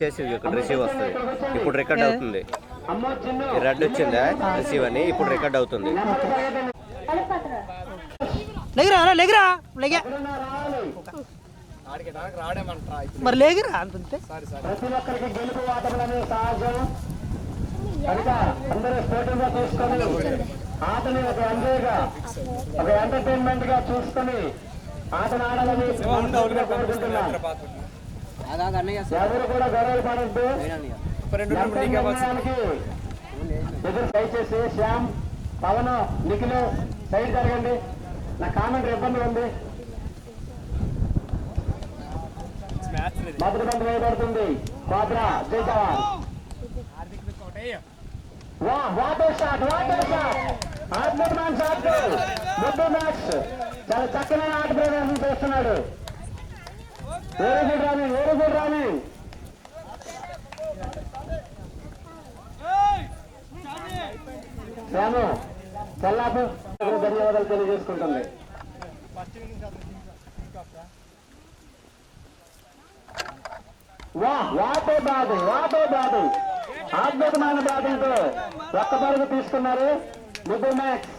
చేసేది ఇక్కడ రిసీవ్ వస్తుంది. ఇప్పుడు రికార్డ్ అవుతుంది. రెడ్ వచ్చిందా రిసీవ్ అని, ఇప్పుడు రికార్డ్ అవుతుంది. మరి లేగిరా అంతే. ఆటని ఒక ఎంజాయ్గా, ఒక ఎంటర్టైన్మెంట్ గా చూసుకుని ఆటను ఆడాలని కోరుకుంటున్నాను. ఎవరు కూడా గొడవలు పడద్దు. ఎదురు దయచేసి శ్యామ్, పవన్, నిఖిల్ సైడ్ జరగండి. నా కామెంట్ ఇబ్బంది ఉంది. మొదటి బంతి వేయబడుతుంది. Cobra Jai Jawan. What a shot, what a shot, అద్భుతమైన షాట్. ముద్దు మ్యాచ్ చాలా చక్కనైన ఆట ప్రదర్శన చేస్తున్నాడు. Very good running, very good running. Shyamu Challapu ధన్యవాదాలు తెలియజేసుకుంటుంది. వాటో బ్యాటింగ్, వాటో బ్యాటింగ్, అద్భుతమైన బ్యాటింగ్ తో ఒక్క పరుగు తీసుకున్నారు ముద్దు మ్యాక్స్.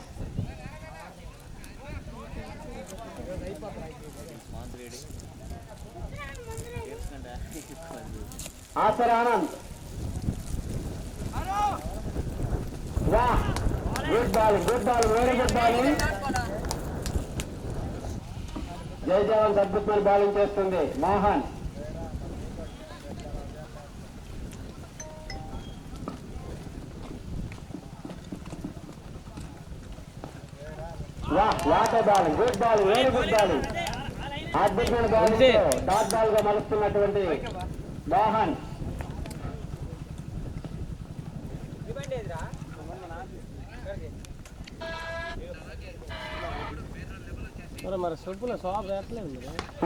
ఆసర్ Anand, good bowling, good bowling, very good bowling. Jai Jawan అద్భుతమైన బాలింగ్ చేస్తుంది. Mohan, what a bowling, good bowling, very good bowling. అద్భుతమైన బాలింగ్ డాట్ బాల్ గా మలుస్తున్నటువంటి Mohan.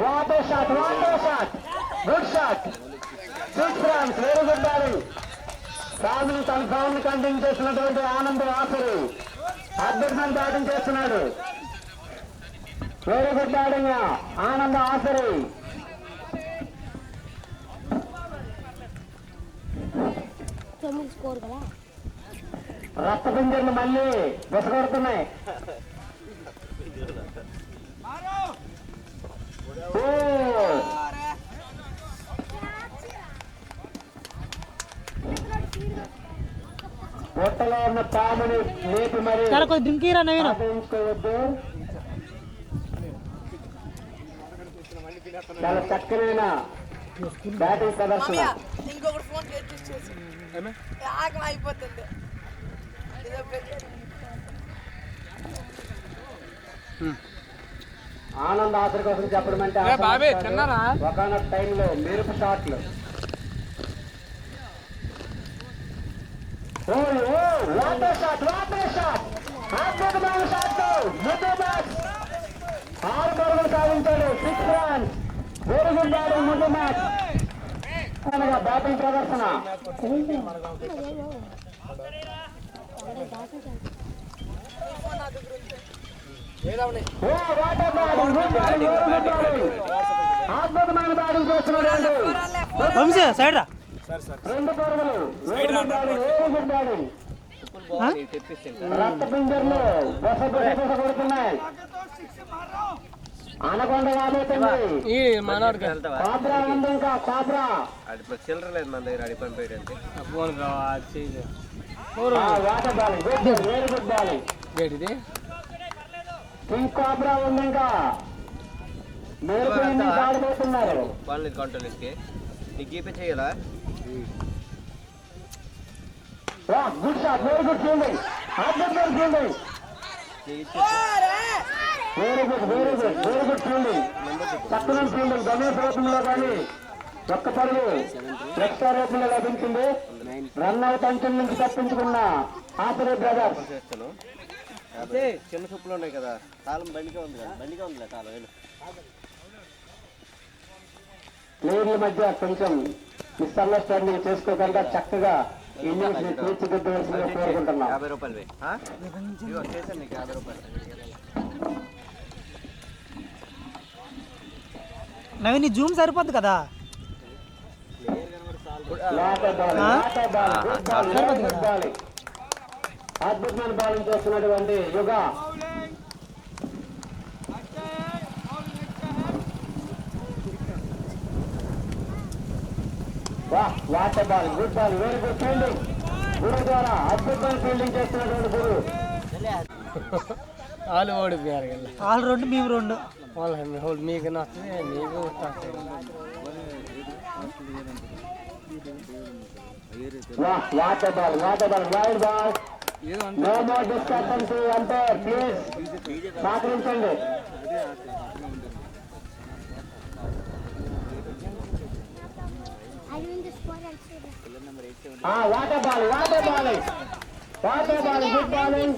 Water shot, what a shot, good shot, 6 runs, very good bowling. సాగులు తన ఫామ్ కంటిన్యూ చేసినటువంటి ఆనంద్ ఆసరు అద్భుతమైన బ్యాటింగ్ చేస్తున్నాడు. Very good batting Anand Asari. రక్త పింజర్లు మళ్ళీ బుసగొడుతున్నాయి. పొట్టలో ఉన్న పాముని లేపి మరి ఆదరించుకోవద్దు. చాలా చక్కనైన బ్యాటింగ్ ప్రదర్శన. ఆనంద్ ఆసరి కోసం చెప్పడం అంటే ఒకనొక టైంలో మెరుపు షాట్లు. వాటర్ షాట్, వాటర్ షాట్, అద్భుతమైన షాట్. ముద్దు మ్యాచ్ 6 పరుగులు సాధించాడు. 6 రన్స్, వెరీ గుడ్ బ్యాటింగ్ ముద్దు మ్యాచ్. బ్యాటింగ్ ప్రదర్శన. అద్భుతమైన బ్యాటింగ్ చేస్తున్నాడు. 2 పరుగులు, very good batting, very good batting. రక్త పింజర్లు కొడుతున్నాయి. అనకొండ కాబోతుంది. కాబ్రా ఉంది, ఇంకా కాబ్రా చిల్లరలేదు మన దగ్గర అడిపంపేయడానికి. What a bowling, good, very good bowling. King Cobra ఉంది, ఇంకా మేలుపోయింది, ఆడిపోతున్నారు. వాళ్ళని కంట్రోల్కి నీకు గీపే చేయాలా? Good shot, very good fielding, అద్భుతమైన fielding. Very good, very good, very good fielding, చక్కని ఫీల్డింగ్. గణేష్ రూపంలో కానీ ఒక్క పరుగు ఎక్స్ట్రా రూపంలో లభించింది. రన్ అవుట్ అంచెల నుంచి తప్పించుకున్న ఆసరే బ్రదర్స్. చిన్న సూపులు ఉన్నాయి కదా, తాళం బండిగా ఉంది కదా, బండిగా ఉందిలే తాళం. ప్లేయర్ల మధ్య కొంచెం మిస్అండర్స్టాండింగ్ చేసుకోకుండా చక్కగా ఇన్నింగ్స్ తీర్చిదిద్దవలసిందిగా కోరుకుంటున్నాం. 50 రూపాయలు చేశాను నీకు 50 రూపాయలు. నవీన్ జూమ్ సరిపోద్ది కదా. అద్భుతమైన బాలింగ్ చేస్తున్నటువంటి యుగ what a ball, good ball, very good fielding Guru ద్వారా. అద్భుతమైన ఫీల్డింగ్ చేస్తున్నటువంటి గురు. వాళ్ళు ఓడిపోయారు కదా, వాళ్ళు 2 మేము 2. వాళ్ళు మీకు నచ్చితే మీకు what a ball, wide ball. No more discussion అంటే ప్లీజ్ సహకరించండి. What a ball, good bowling.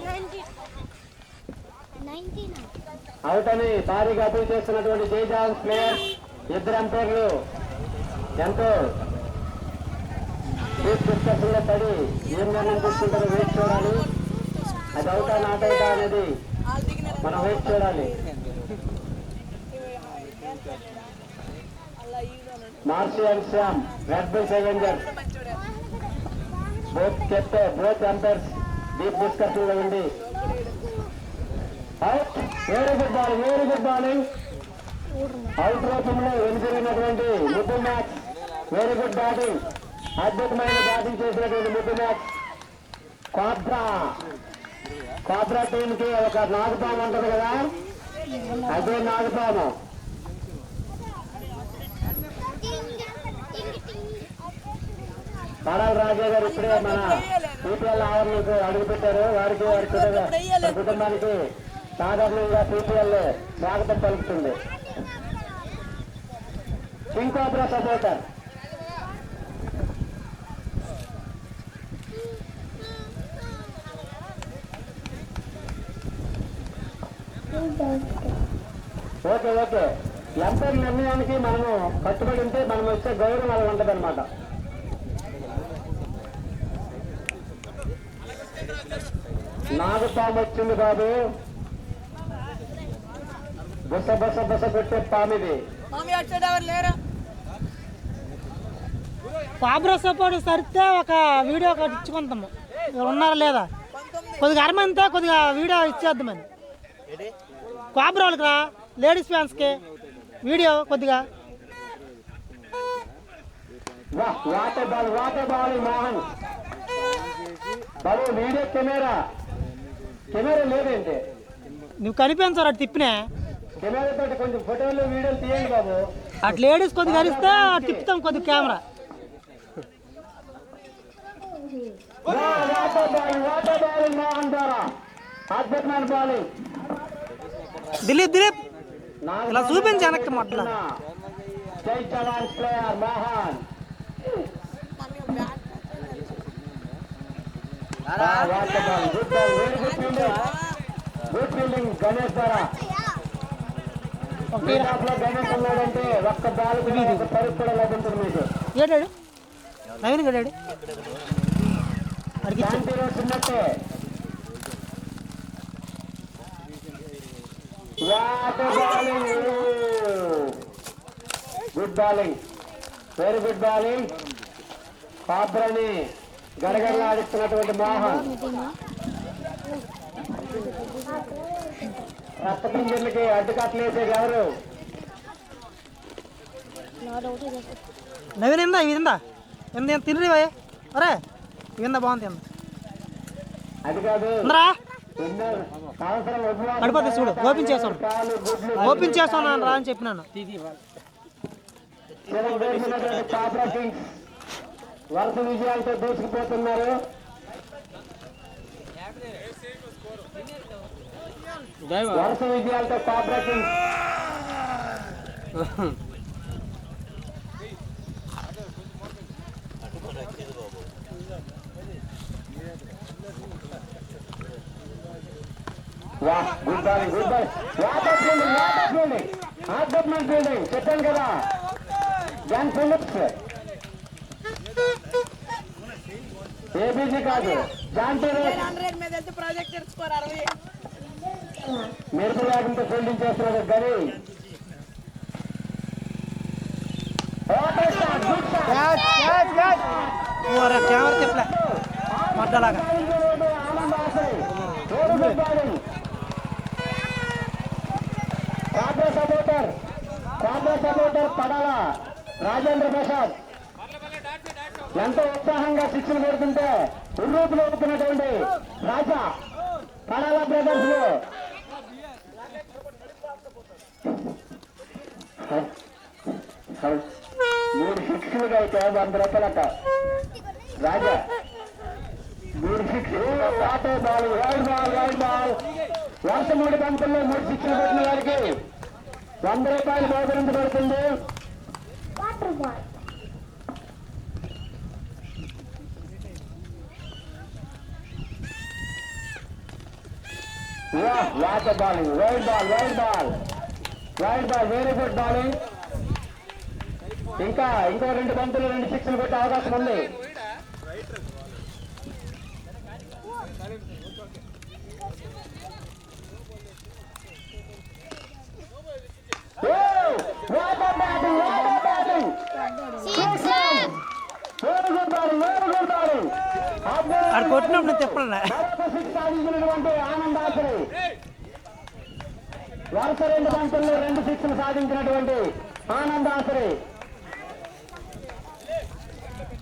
Out అని భారీగా అప్పీల్ చేస్తున్నటువంటి జైజాన్ ప్లేయర్స్. 2 అంపైర్లు ఎంతో డిస్కషన్ లో పడి ఏం నిర్ణయం తీసుకుంటారో వెయిట్ చూడాలి. అది అవుతా నాట్ అవుతా అనేది మనం వెయిట్ చూడాలి. మార్సి and Shyam, Red Bull Challengers, both umpires deep discussion లో ఉండి out. Very good bowling. Out రూపంలో వెనుకరిగినటువంటి ముద్దు మ్యాచ్. వెరీ గుడ్ బ్యాటింగ్, అద్భుతమైన బ్యాటింగ్ చేసినటువంటి ముద్దు మ్యాచ్. కాబ్రా టీమ్ కి ఒక నాగుపాము ఉంటుంది కదా, అదే నాగుపాము. పడాల రాజా గారు ఇప్పుడే మన సిపిఎల్ ఆవరణకు అడుగుపెట్టారు. వారికి వారి కుటుంబానికి సాధారణంగా సిపిఎల్ స్వాగతం పలుకుతుంది. King Cobra supporter. Okay umpire నిర్ణయానికి మనము కట్టుబడి ఉంటే మనం వచ్చే గౌరవం అలా ఉంటుంది అనమాట. నాగుపాము వచ్చింది బాబు, బుస కొట్టే పామిది. కాబ్రా సపోర్ట్ సరితే ఒక వీడియో ఒకటి ఇచ్చుకుంటాము, ఉన్నారా లేదా కొద్దిగా అరమంతా కొద్దిగా వీడియో ఇచ్చేద్దామని. కాబ్రా వాళ్ళకి రా, లేడీస్ ఫ్యాన్స్కి వీడియో కొద్దిగా. Water ball Mohan Babu. Video camera లేదంటే నువ్వు కనిపించారు అటు తిప్పినా. కెమెరా తోటి కొంచెం ఫోటోలు వీడియోలు తీయండి బాబు. అటు లేడీస్ కొద్దిగా అరిస్తే తిప్పుతాం కొద్దిగా కెమెరా. వాటర్ బాల్ మోహన్ ద్వారా అద్భుతమైన బాలింగ్. దిలీప్ ఇలా చూపించి వెనక్కి మాట్లా. Jai Jawan player Mohan. What a ball, good ball, very good fielding Ganesh ద్వారా. గణేష్ ఉన్నాడంటే ఒక్క బాల్ పరుగు కూడా లభించదు మీకు. ఏడాడు నవీన్ గడాడు చిన్నట్టే. Good bowling, very good bowling. కాబ్రాని గడగడలాడిస్తున్నటువంటి మోహన్. రక్తపింజర్లకి అడ్డుకట్లేసేది ఎవరు? నవీన్ ఇందా ఇవి ఇందా తినరి భయ. అరే ఇవిందా బాగుంది తిందా. అది కాదు గడిపోతే చూడు, ఓపెన్ చేస్తాను రా అని చెప్పినాను. వరుస విజయాలతో దూసుకుపోతున్నారు. వరుస విజయాలతో కాబ్రా కింగ్స్. గుడ్ బాలింగ్, అద్భుతమైన ఫీల్డింగ్. చెప్పాను కదా, జాన్ ఫిలిప్స్. ఏబీజీ కాదు, జాన్ ఫిలిప్స్. మెరుపు వేగంతో ఫీల్డింగ్ చేస్తున్నారు. గని గుడ్ షాట్. కెమెరా తిప్పలే మడ్డలాగా. సపోర్టర్ పడాల రాజేంద్ర ప్రసాద్ ఎంతో ఉత్సాహంగా శిక్షణ పెడుతుంటే ఉర్రూపులు అవుతున్నటువంటి రాజా పడాల బ్రదర్స్ లో 3 శిక్షలుగా అయితే 100 రూపాయలట. రాజా 3 శిక్షలు బాల్ వైడ్ బాల్ వరుస 3 బంతుల్లో 3 శిక్షలు పెట్టిన వారికి 100 రూపాయలు బహుకరించబడుతుంది. What a bowling wide ball very good bowling. ఇంకో 2 బంతులు 2 శిక్షలు పెట్టే అవకాశం ఉంది. ఆడు కొట్టినప్పుడు తిప్పలే. సాధించినటువంటి ఆనందాశ్రీ వరుస 2 బంతుల్లో 2 శిక్షలు సాధించినటువంటి ఆనందాశ్రీ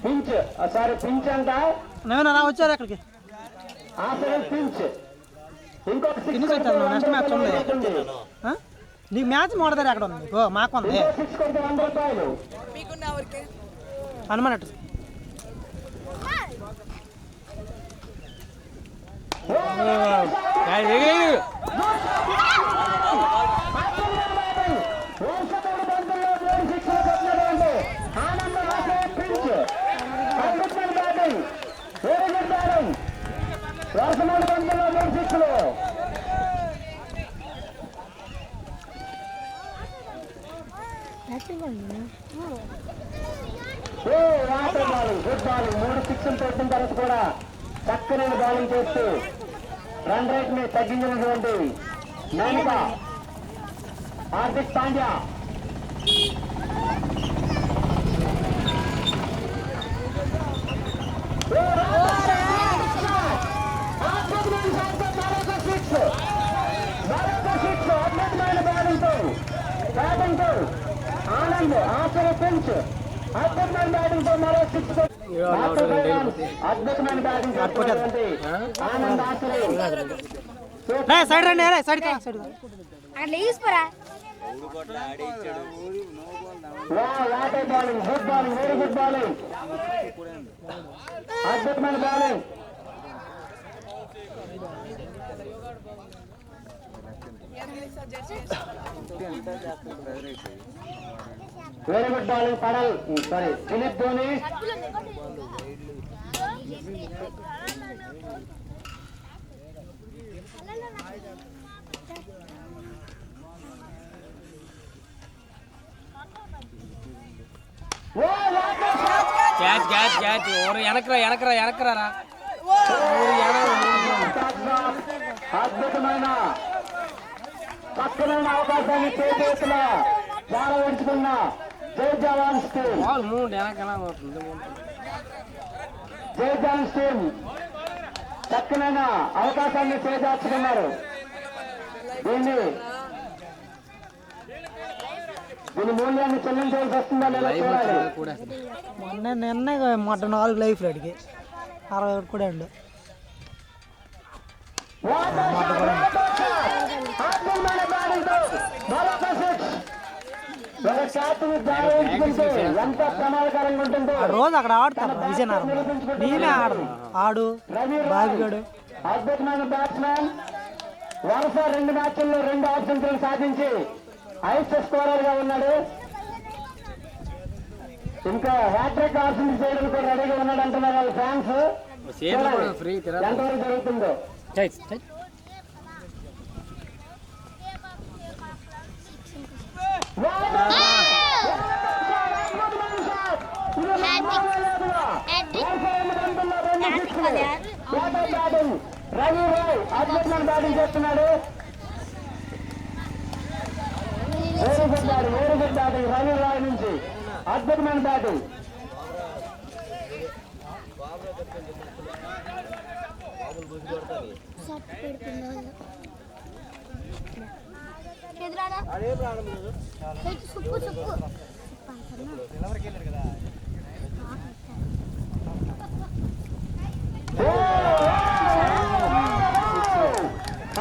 పించ్ అంట నేను వచ్చారు అక్కడికి. ఆశ్రయం పించ్ ఇంకొక నెక్స్ట్ మ్యాచ్ ఉంది నీకు. మ్యాచ్ మోడదారు అక్కడ ఉంది మాకు ఉంది 100 రూపాయలు హనుమానట్టు. గుడ్ బాలింగ్ 3 శిక్షలు పెట్టిన తర్వాత కూడా చక్కని బౌలింగ్ చేస్తూ రన్ రేట్ ని తగ్గించినటువంటి మేనక హార్దిక్ పాండ్యా అద్భుతమైన బ్యాటింగ్తో ఆనంద్ ఆశ్చర్యించు అద్భుతమైన బ్యాటింగ్తో మరో 6 అద్భుతమైన బ్యాటింగ్ ఆనంద్ ఆశ్చర్య సైడ్ రండి side what a bowling good bowling very good bowling అద్భుతమైన బాలింగ్ వెరీ గుడ్ బాలింగ్ పడల్ సారీ దిలీప్ ధోని అద్భుతమైన పక్కనైన అవకాశాన్ని చేతుల చాలా విడుచుకున్న జై జవాన్స్ టీమ్ చక్కనైన అవకాశాన్ని చేజార్చుకున్నారు. దీని మూల్యాన్ని చెల్లించవలసి వస్తుందా లేదా చూడాలి. నిన్న మొట్ట 4 లైఫ్ అడిగి 60 కూడా ఉండు. ఎంత ప్రమాదకరంగా ఉంటుందో రోజు అక్కడ ఆడుతారు విజయనగరం. నేనే ఆడు బాబిగాడు అద్భుతమైన బ్యాట్స్మెన్ వరుస 2 మ్యాచ్ల్లో 2 హాఫ్ సెంచరీలు సాధించి హైయెస్ట్ స్కోరర్ గా ఉన్నాడు. ఇంకా హ్యాట్రిక్ హాఫ్ సెంచరీ చేయడానికి కూడా రెడీగా ఉన్నాడు అంటున్నారు వాళ్ళ ఫ్యాన్స్. ఎంతవరకు జరుగుతుందో రవి రాయ్ అద్భుతమైన బ్యాటింగ్ చేస్తున్నాడు. Very good batting Ravi Roy నుంచి అద్భుతమైన బ్యాటింగ్.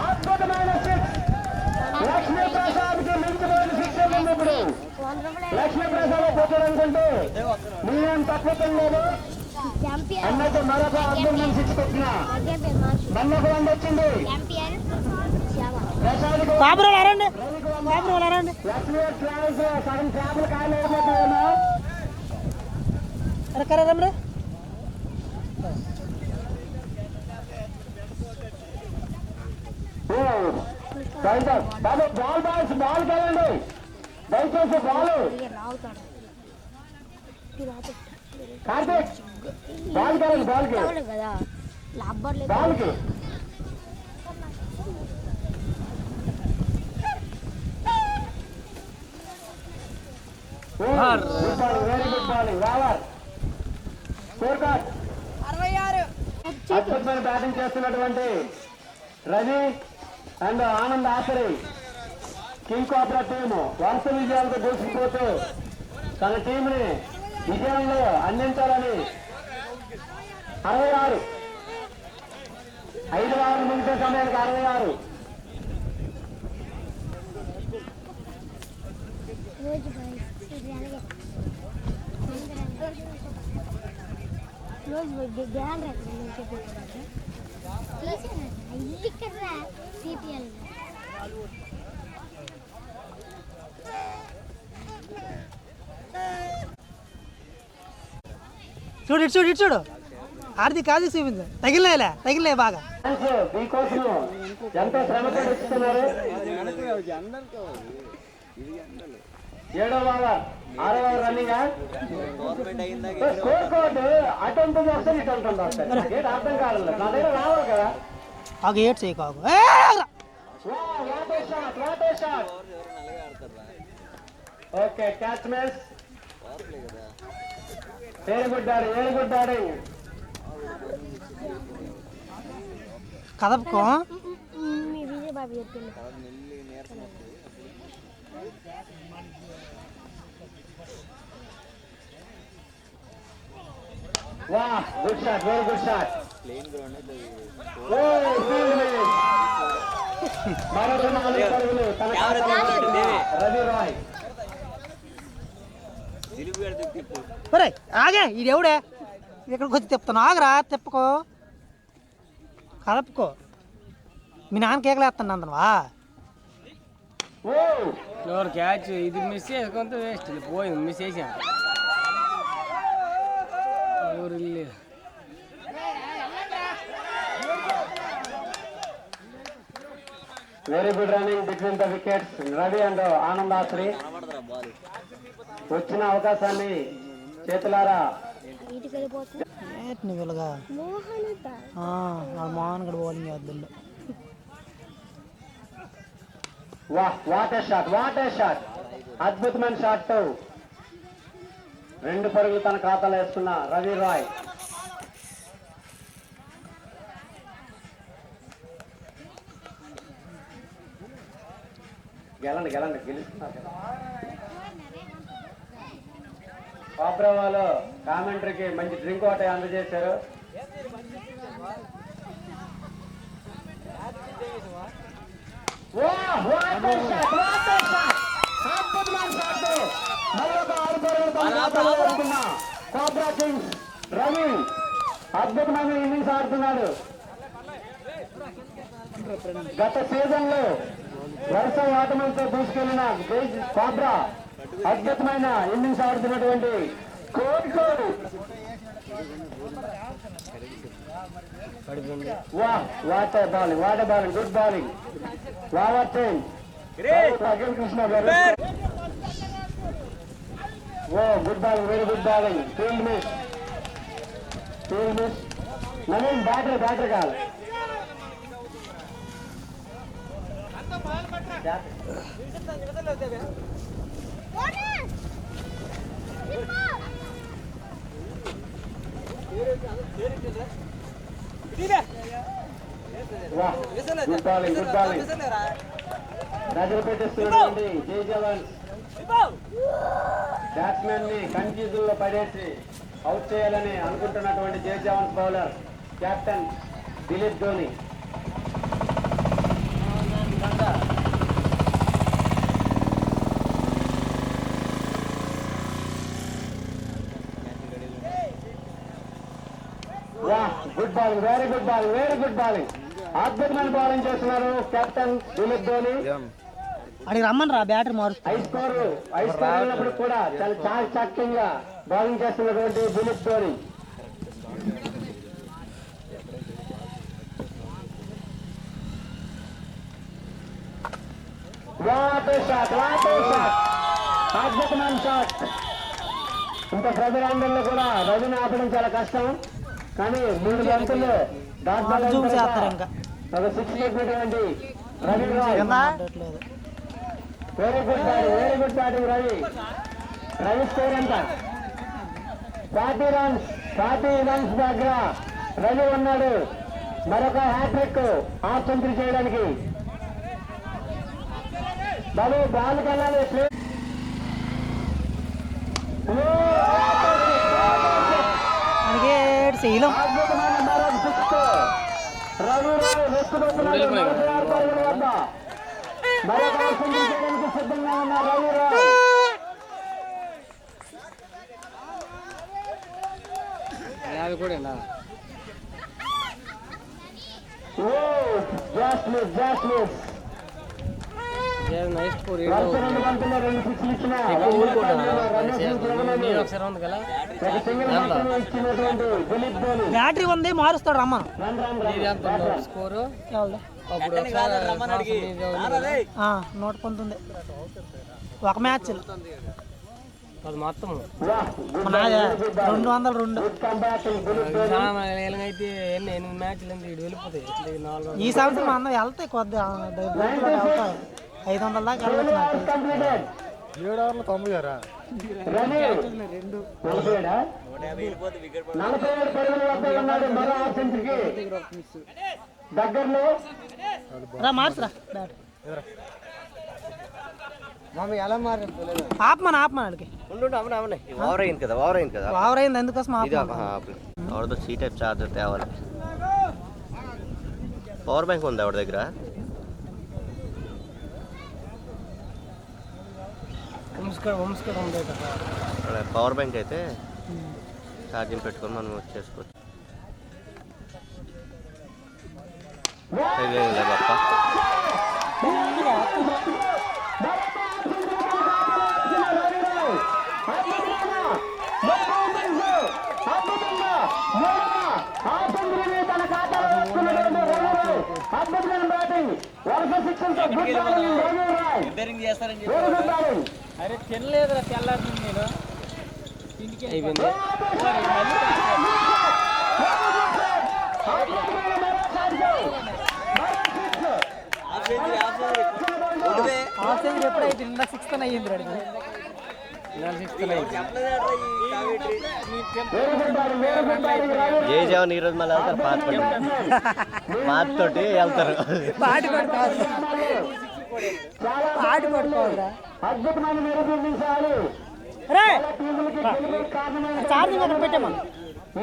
అద్భుతమైన సిక్స్. లక్ష్మీప్రసాద్కి మించిపోయిన శిక్ష ఉంది ఇప్పుడు. లక్ష్మీప్రసాద్ కొట్టడానికంటే మీరేం తక్కువ లేదు అన్నట్టు మరొక అద్భుతమైన సిక్స్ కొట్టిన మళ్ళొక వంద వచ్చింది. కాపురాలు అరండి, కాపురాలు అరండి. లక్ష్మీ ట్రావెల్స్ సగం ట్రావెల్ కాయలేకపోతున్నాను. అరే కరే రమ్రే. బాబు బాల్ కదండి, దయచేసి బాల్. కార్తీక్ బాల్ కదండి, బాల్కి బాల్కి. Very good bowling. రావర్ స్కోర్ కార్డ్. అద్భుతమైన బ్యాటింగ్ చేస్తున్నటువంటి Ravi and Anand Asari king Cobra team వరుస విజయాలతో దూసుకుపోతూ తన టీంని విజయంలో అందించాలని 66 5 ఓవర్లు ముగిసే సమయానికి 66. చూడు ఇటు చూడు, ఇటు చూడు. ఆర్థిక ఆది చూపించు. తగిలినాయిలే బాగా. మీకోసం ఎంతో శ్రమపడి ఇస్తున్నారు. 7వ ఓవర్ 6వ ఓవర్ రన్నింగ్. స్కోర్ కార్డు అటు ఉంటుంది వస్తుంది, ఇటు ఉంటుంది వస్తుంది. ఏంటి అర్థం కాలేదు, నా దగ్గర రావాలి కదా. ఆగు, ఏడ్ చేయకు, ఆగు. Okay catch miss. Very good batting. కదపకో. Wow, good shot, very good shot. Oh, field miss. మరొక 4 పరుగులు తన ఖాతాలో రవి రాయ్. ఒరే ఆగే, ఇది ఎవడే ఇక్కడికి వచ్చి తిప్పుతాను. ఆగరా, తిప్పుకో, కదపుకో. మీ నాన్న కేకలేస్తాను అందనవా. ఫ్లోర్ క్యాచ్ ఇది మిస్ చేసుకుంటే వేస్ట్. పోయింది, మిస్ చేసాం. Very good running between the wickets. Ravi and Anand ఆశ్రీ వచ్చిన అవకాశాన్ని చేతులారా మోహన్ గడ బౌలింగ్ చేద్దండి. What a shot. అద్భుతమైన షాట్. 2 పరుగులు తన ఖాతాలో వేసుకున్న రవి రాయ్. గెలండి గెలుస్తున్నారు. కోబ్రా వాళ్ళు కామెంటరీకి మంచి డ్రింక్ ఒకటి అందజేశారు. కోబ్రా కింగ్స్ రవి అద్భుతమైన ఇన్నింగ్స్ ఆడుతున్నాడు. గత సీజన్ లో వరుస ఆటమంతో దూసుకెళ్లిన కోబ్రా అద్భుతమైన ఇన్నింగ్స్ ఆడుతున్నటువంటి కోడికోడు. What bowling, good bowling. Over time Akhil Krishna గారు. Good bowling, very good bowling. Field miss. Naveen batter కాదు. గుడ్ బాలింగ్ నజర పెట్టేస్తున్నటువంటి జై జవాన్ బ్యాట్స్మెన్ ని కన్ఫ్యూజన్ లో పడేసి అవుట్ చేయాలని అనుకుంటున్నటువంటి Jai Jawans bowler captain Dilip Dhoni. Good bowling, very good bowling, అద్భుతమైన బౌలింగ్ చేస్తున్నారు కెప్టెన్ దిలీప్ ధోని. అడిగి రమ్మని రా బ్యాటర్ మారు. ఐ స్కోర్ ఉన్నప్పుడు కూడా చాలా చాకచక్యంగా బౌలింగ్ చేస్తున్నటువంటి దిలీప్ ధోని. అద్భుతమైన షాట్. ఇంత ప్రజలందరిలో కూడా రవిని ఆపడం చాలా కష్టం, కానీ 3 బంతుల్లో ఒక 6 పెట్టినటువంటి Ravi Roy. Very good batting Ravi score ఎంత? 40 రన్స్ దగ్గర రవి ఉన్నాడు. మరొక హ్యాట్రిక్ హాఫ్ సెంచరీ చేయడానికి. బాబు బాల్ కెళ్ళాలి. అద్భుతమైన మరొక 6. రవి రాయ్ వెస్తున్నటువంటి 46 పరుగుల వద్ద మరొక హాఫ్ సెంచరీ చేయడానికి సిద్ధంగా ఉన్న రవి రాయ్. బ్యాటరీ ఉంది, మారుస్తాడు రమ్మ. స్కోరు 119 ఒక మ్యాచ్ అది మొత్తం 202. అయితే 8 మ్యాచ్లు ఇటు వెళ్ళిపోతాయి. ఈ సంవత్సరం అన్న వెళ్తాయి కొద్ది 500 దాకా వెళ్ళచ్చు. 7 ఓవర్లు 90 దగ్గరలో మార్చురా బ్యాట్. ఆపమని ఆడికి ఓవర్ అయింది కదా. ఓవర్ అయింది, అందుకోసం ఎవరితో సీ టైప్ చార్జర్ తేవాలి. పవర్ బ్యాంక్ ఉంది ఎవరి దగ్గర? పవర్ బ్యాంక్ అయితే ఛార్జింగ్ పెట్టుకొని మనం చేసుకోవచ్చు. బాప్ప అద్భుతమైన బ్యాటింగ్, వరుస సిక్సర్తో గుడ్ బౌలింగ్ రవి రాయ్. అరే తినలేదురా, తెల్లారి నేను ఇంటికి అయిపోయింది. ఎప్పుడైతే 6th అయ్యింది రెడీ. జై జవాన్ ఈరోజు మళ్ళీ వెళ్తారు. పాత తోటి వెళ్తారు. అద్భుతమైన నిరూపించాలి. ఛార్జింగ్ అక్కడ పెట్టామని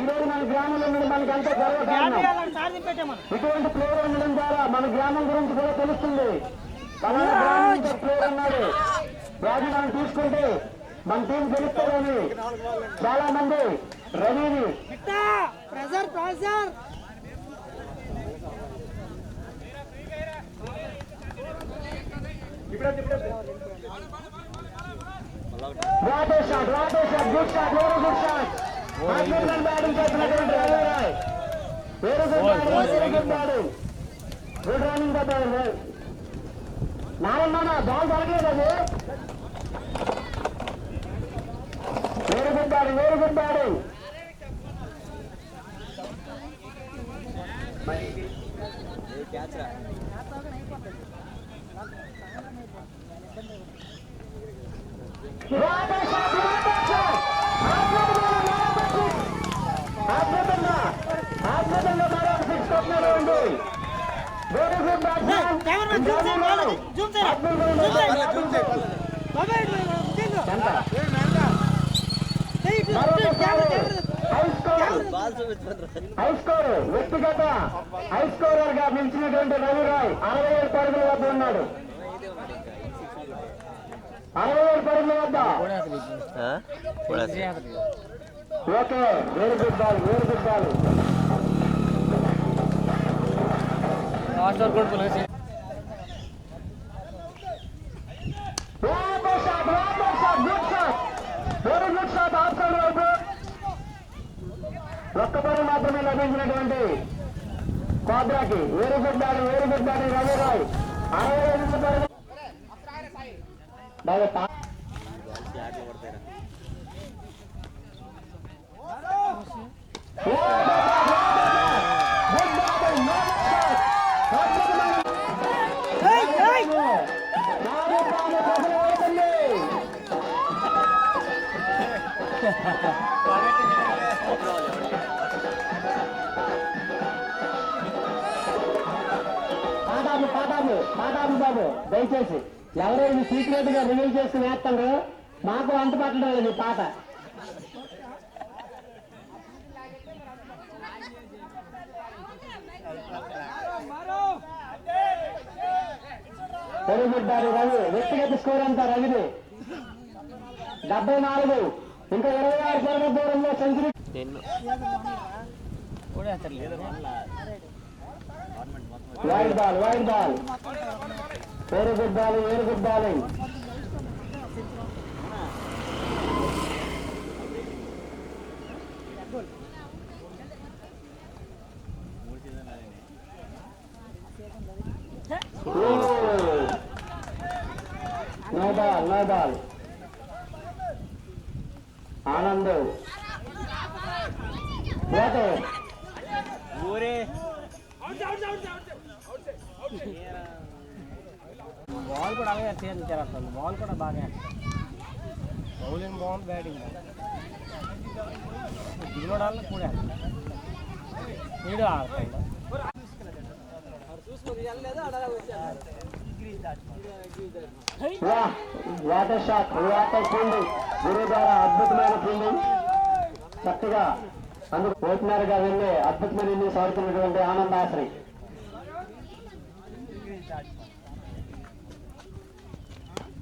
ఈరోజు మన గ్రామంలో మనకి అంత గర్వకారణం. ఛార్జింగ్ పెట్టామని ఇటువంటి ప్లేయర్ ఉండడం ద్వారా మన గ్రామం గురించి కూడా తెలుస్తుంది. పలానా గ్రామం నుంచి ప్లేయర్ ఉన్నాడు, రాజు మనం తీసుకుంటే మన టీం గెలుస్తుందని చాలా మంది రవిని బ్యాటింగ్ చేసినటువంటి Ravi Roy. Very good batting, good running batting. Narayana ball తగ్గలేదు అది. Very good batting, very good batting. అద్భుతంగా హై స్కోర్ వ్యక్తిగత హై స్కోరర్ గా నిలిచినటువంటి రవి రాయ్ 67 పరుగుల వద్ద ఉన్నాడు. 67 పరుగుల వద్ద. Okay, very good ball, very good ball. ఒక్క పని మాత్రమే లభించినటువంటి కోబ్రాకి. Very good ball, very good ball Ravi Rai. 65 పరుగులు. పాటాపు బాబు, దయచేసి ఎవరైనా సీక్రెట్ గా రిలీజ్ చేసుకుని వేస్తాడు, మాకు అంత పట్టడం లేదు ఈ పాట. పెరుగుడ్డారు రవి. వ్యక్తిగత స్కోర్ అంతా రవిది 74. ఇంకా 26 పరుగుల దూరంలో century. Wide ball, wide ball. Very good bowling, very good bowling. No ball, no ball. Anand ball కూడా అలాగే చేస్తుంది. బాల్ కూడా బాగా బౌలింగ్ బాగుంది, బ్యాటింగ్ దిగులోడాల్లో కూడా వీడు ఆడతాడు. వాటర్ షాట్, వాటర్ ఫీల్డింగ్ గురువు ద్వారా అద్భుతమైన ఫీల్డింగ్. చక్కగా అందుకు ఓపెనర్ గా వెళ్ళి అద్భుతమైన ఇన్నింగ్స్ ఆడుతున్నటువంటి ఆనంద్ ఆశ్రయ్.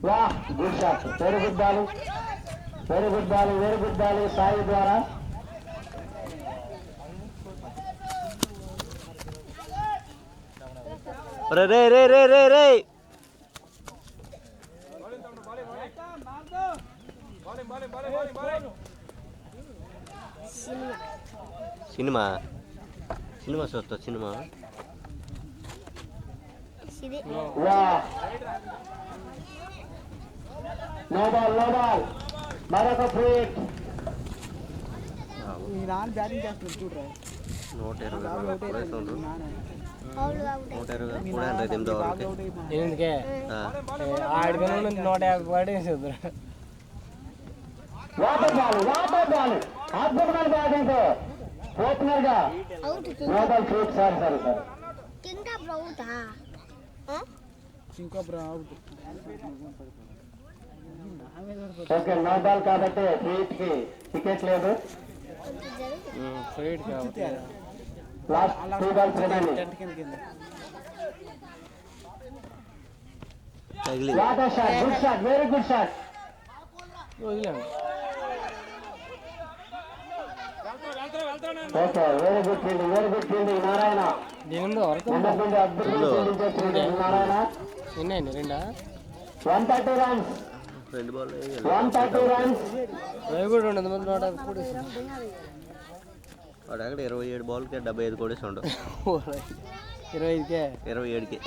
వా, good shot, very good ball, very good ball, very good ball Sai ద్వారా. రే రే రే రే రే రే సినిమా సినిమా చూస్తా cinema. No ball, no ball. మరొక ఫ్రీ హిట్. 120 ఆడికనే 150 పడేసేది. What a ball, what a ball. అద్భుతమైన బ్యాటింగ్ ఓపెనర్ గా no ball free hit. Sir sir sir okay, no ball కాబట్టి ఫ్రీట్ కి టికెట్ లేదు. Last 2 balls remaining. What a shot, good shot, very good shot. Okay, very good fielding, very good fielding Narayana. అద్భుతంగా fielding చేస్తున్నారు Narayana. 130 runs, 130 runs. వాడు అక్కడ 27 బాల్కి 75 కొడేసి ఉండవు. 27కే 27కి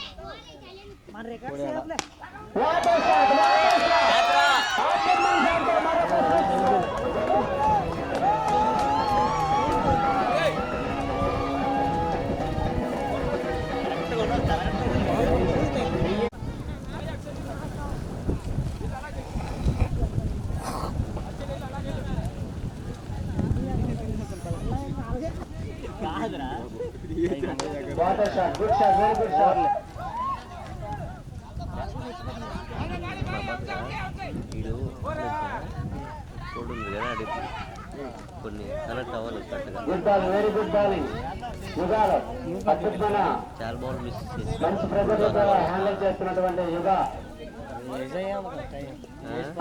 Water shot, good shot, very good shot. వీడు చూడు కదా అది కొన్ని కనెక్ట్ అవ్వాలి కరెక్ట్గా. Good ball, very good bowling. యుగాలు అద్భుతమైన చాలా బాల్ మిస్ చేసి మంచి ప్రెజర్ హ్యాండిల్ చేస్తున్నటువంటి యుగా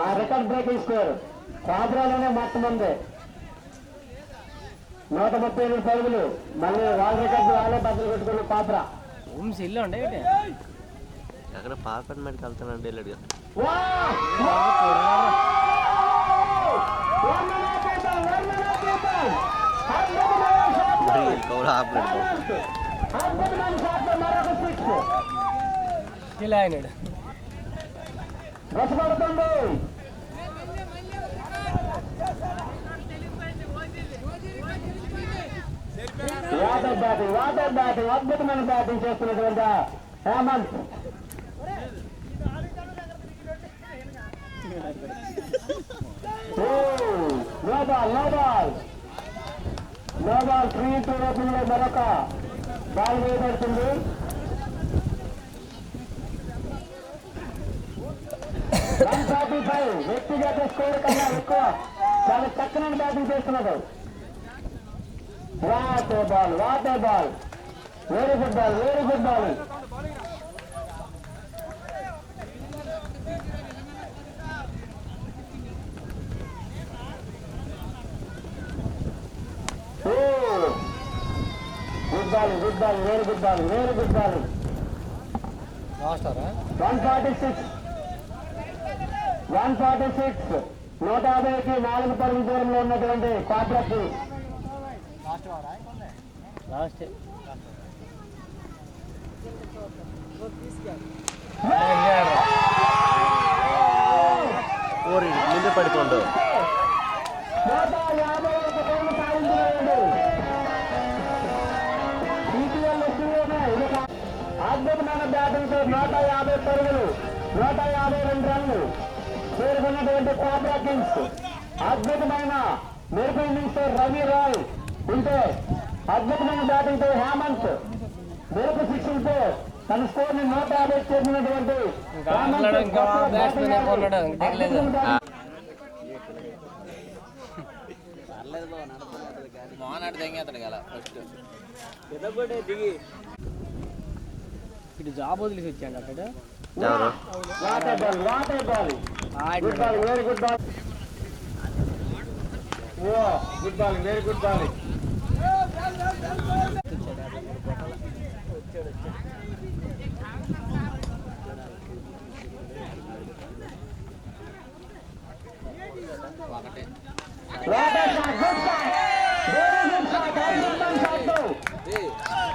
ఆ రికార్డ్ బ్రేకింగ్ స్కోర్ కాబ్రాలోనే మొత్తం ఉంది 138 పరుగులు. మళ్ళీ వాళ్ళ రికార్డు వాళ్ళే బద్దలు కొట్టుకున్న కాబ్రా. ఇల్లు ఉండే అక్కడ పాపన్ మీదకి వెళ్తానండి వెళ్ళాడు కౌలు ఆపలేడు. ఇలా అయినాడు రసపడుతుంది. వాటర్ బ్యాటింగ్ అద్భుతమైన బ్యాటింగ్ చేస్తున్నటువంటి హేమంత్. నో బాల్ 3-2 ఓపెనింగ్ లో మరొక బాల్ వేయబడుతుంది. వ్యక్తిగత స్కోర్ కన్నా ఎక్కువ చాలా చక్కని బ్యాటింగ్ చేస్తున్నారు. Water ball very good ball. Good ball very good ball 146 150కి 4 పరుగుల దూరంలో ఉన్నటువంటి కాబ్రాకు లాస్ట్ ముందు పడుకోండు. 151 పరుగులు సాధించినాడు. అద్భుతమైన బ్యాటింగ్ తో 150 పరుగులు 152 రన్లు చేరుకున్నటువంటి కాబ్రా కింగ్స్. అద్భుతమైన మెరుపు ఇన్నింగ్స్ తో రవి రాయ్ ఉంటే అద్భుతమైన బ్యాటింగ్ తో హేమంత్ మెరుపు శిక్షలతో తన స్కోర్ ని 150 చేసినటువంటి ఇటు జాబ్ వదిలేసి వచ్చాడు అక్కడ. Water ball very good ball. Very good ball.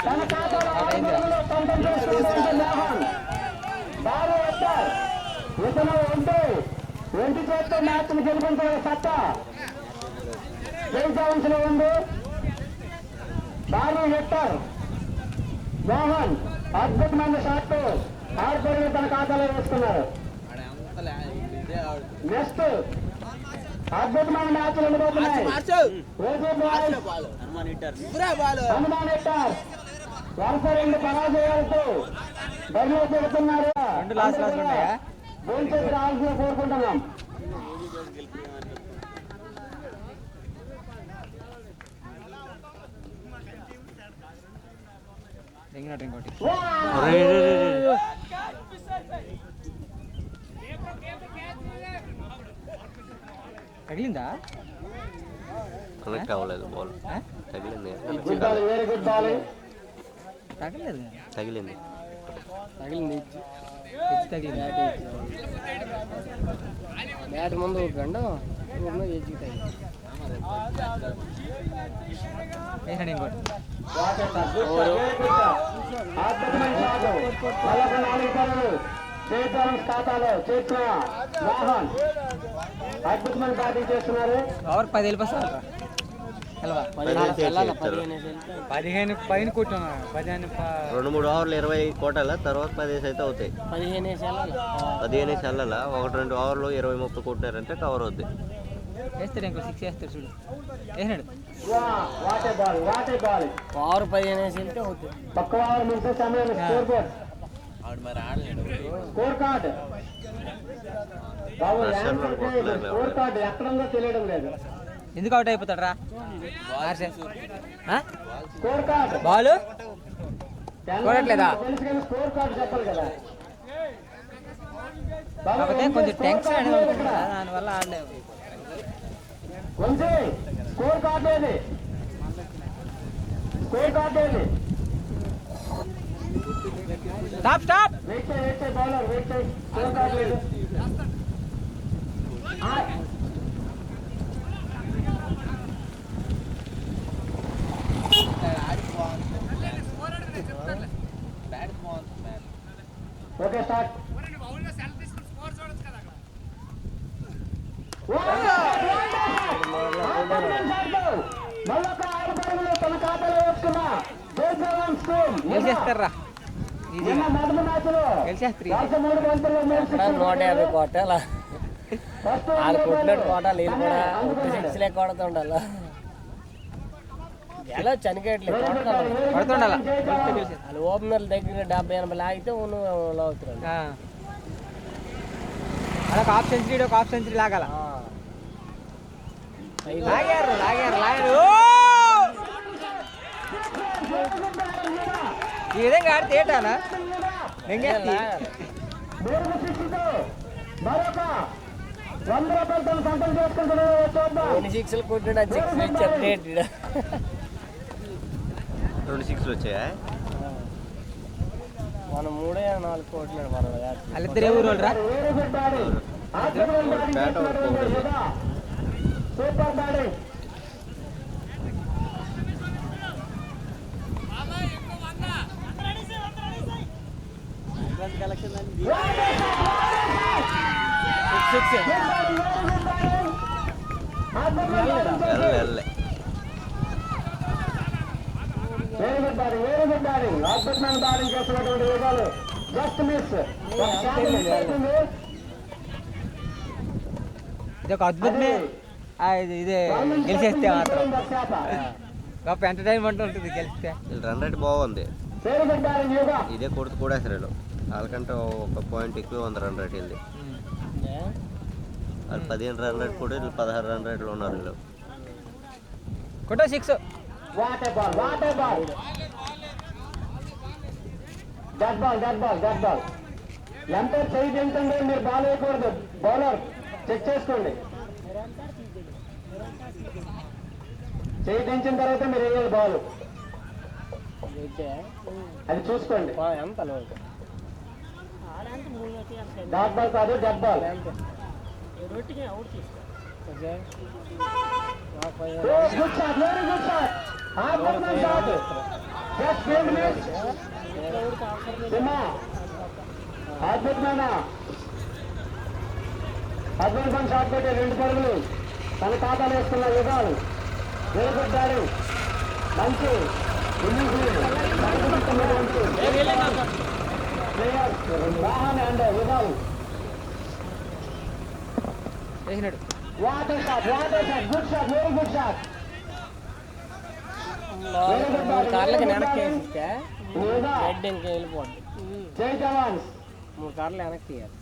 తన ఖాతాలో సొంతం చేసుకుంటే మోహన్ బాగా వచ్చారు. ఇతను ఉంటే ఒంటి చేస్తే మ్యాచ్ను గెలుపుకునే సత్తా జయించాల్సిన ఉంది. బాగా హెట్టర్ మోహన్ అద్భుతమైన షాట్ 6 పరుగులు తన ఖాతాలో వేసుకున్నారు. నెక్స్ట్ అద్భుతమైన మ్యాచ్లు ఉండబోతున్నాయి. హనుమాన్ హెట్టర్ వరుస 2 పరాజయాలతో బరిలో పెడుతున్నారు. భోజనం రావాల్సిన కోరుకుంటున్నాం. తగిలిందా? కనెక్ట్ అవ్వలేదు బాల్. తగిలింది. Very good ball. తగలేదు తగిలింది. బ్యాట్ ముందు ఊపండు ఎజ్జికి ఇంకోటి ఖాతాలో చేసిన మోహన్ అద్భుతమైన బ్యాటింగ్ చేస్తున్నారు. 10 వెళ్ళిపోతారు. 15 పైన కూర్చున్నా 2-3 ఓవర్లు 20 కోటాల తర్వాత 15 అయితే అవుతాయి. 15 వెళ్ళాలా 1-2 ఓవర్లు 20-30 కొట్టారంటే కవర్ అవుద్ది. వేస్తాడు ఇంకో 6 వేస్తాడు చూడు. వేసినాడు ఓవర్ 15 వెళ్తే అవుతుంది. పక్క ఓవర్ ముందు సమయం స్కోర్ కార్డ్ బాబు దర్శనం యాంకర్ కొట్టలేదు స్కోర్ కార్డు ఎక్కడ ఉందో తెలియడం లేదు. ఎందుకు అవుట్ అయిపోతాడు రా స్కోర్ కార్డు బాల్ చూడట్లేదా? తెలుసు కానీ స్కోర్ కార్డు చెప్పాలి కదా. బాబు, కాకపోతే కొంచెం కొంచెం స్కోర్ టెన్షన్ కార్డు అనేది లేదు ఉంటుంది ఇక్కడ. కదా, దానివల్ల ఆడలేవు. కొంచెం స్కోర్ కార్డు ఏది? స్కోర్ కార్డు ఏది? Stop stop. వెయిట్ చేయి బౌలర్, వెయిట్ చేయి. స్కోర్ కార్డు లేదు. Okay start. మళ్ళొక 6 పరుగులు తన ఖాతాలో వేసుకున్న జయశ్రీరామ్ స్కూల్ గెలిచేస్తారా? నిన్న మొదటి మ్యాచ్లో గెలిచేస్తారు. 3 బంతుల్లో 150 కొట్టాలా ఫస్ట్ వాళ్ళు కొట్టినట్టు కొట్టాలి, వీళ్ళు కూడా 6 కొడుతుండాలి. ఎలా చనికేయట్లేదు పడుతుండాల. వాళ్ళు ఓపెనర్ల దగ్గర 70-80 లాగితే అవుతున్నాడు. అలా ఒక హాఫ్ సెంచరీ ఒక హాఫ్ సెంచరీ లాగాల. లాగారు లాగారు లాగారు. ఈ విధంగా ఆడితే ఏటానా మరొక 100 రూపాయలతో సొంతం చేసుకుంటున్నాడు. చూద్దాం. 6 కొట్టాడు, 6 చెప్పేట 2 6లు వచ్చాయా? మనం 3-4 కొట్టినాడు మన వాళ్ళిద్దరు ఊరు వాళ్ళు రా. Very good batting. అద్భుతమైన బ్యాటింగ్ చేసినటువంటి యువ. Super batting. వెళ్ళలే. Very good batting, very good batting. అద్భుతమైన బ్యాటింగ్ చేస్తున్నటువంటి యుగాలు. Just miss. ఒక షాట్ మిస్ అవుతుంది. ఇది ఒక అద్భుతమే. ఇదే గెలిచేస్తే మాత్రం గొప్ప ఎంటర్టైన్మెంట్ ఉంటుంది గెలిస్తే. వీళ్ళు రన్ రేట్ బాగుంది. Very good batting యుగా. ఇదే కొడుతు కూడా అసలు వాళ్ళకంటే ఒక పాయింట్ ఎక్కువ ఉంది రన్ రేట్ వీళ్ళది. వాళ్ళు 15 రన్ రేట్ కూడా వీళ్ళు 16 రన్ రేట్లో ఉన్నారు వీళ్ళు. కొట్టో 6. What a ball, what a ball. Dot ball, dot ball, dot ball. ఎంత చేయి తింటుందో మీరు బాల్ వేయకూడదు. బౌలర్ చెక్ చేసుకోండి. చేయి దించిన తర్వాత మీరు వేయాలి బాల్. అది చూసుకోండి. ఎంత డాట్ బాల్ కాదు, dot ball. Good shot, very good shot. అద్భుతమైన షాట్. Just field miss. అద్భుతమైన షాట్ కొట్టి 2 పరుగులు తన ఖాతాలో వేస్తున్న యుగాలు. Very good batting. మంచి ప్లేయర్స్ వాహన్ అండ్ యుగాలు. వేసినాడు. What a shot, what a shot. Good shot, very good shot. 3 కార్లకి వెనక్కి వేసిస్తే యుగా హెడ్ ఇంకా వెళ్ళిపోద్ది. జై జవాన్స్. 3 కార్లు వెనక్కి తీయాలి.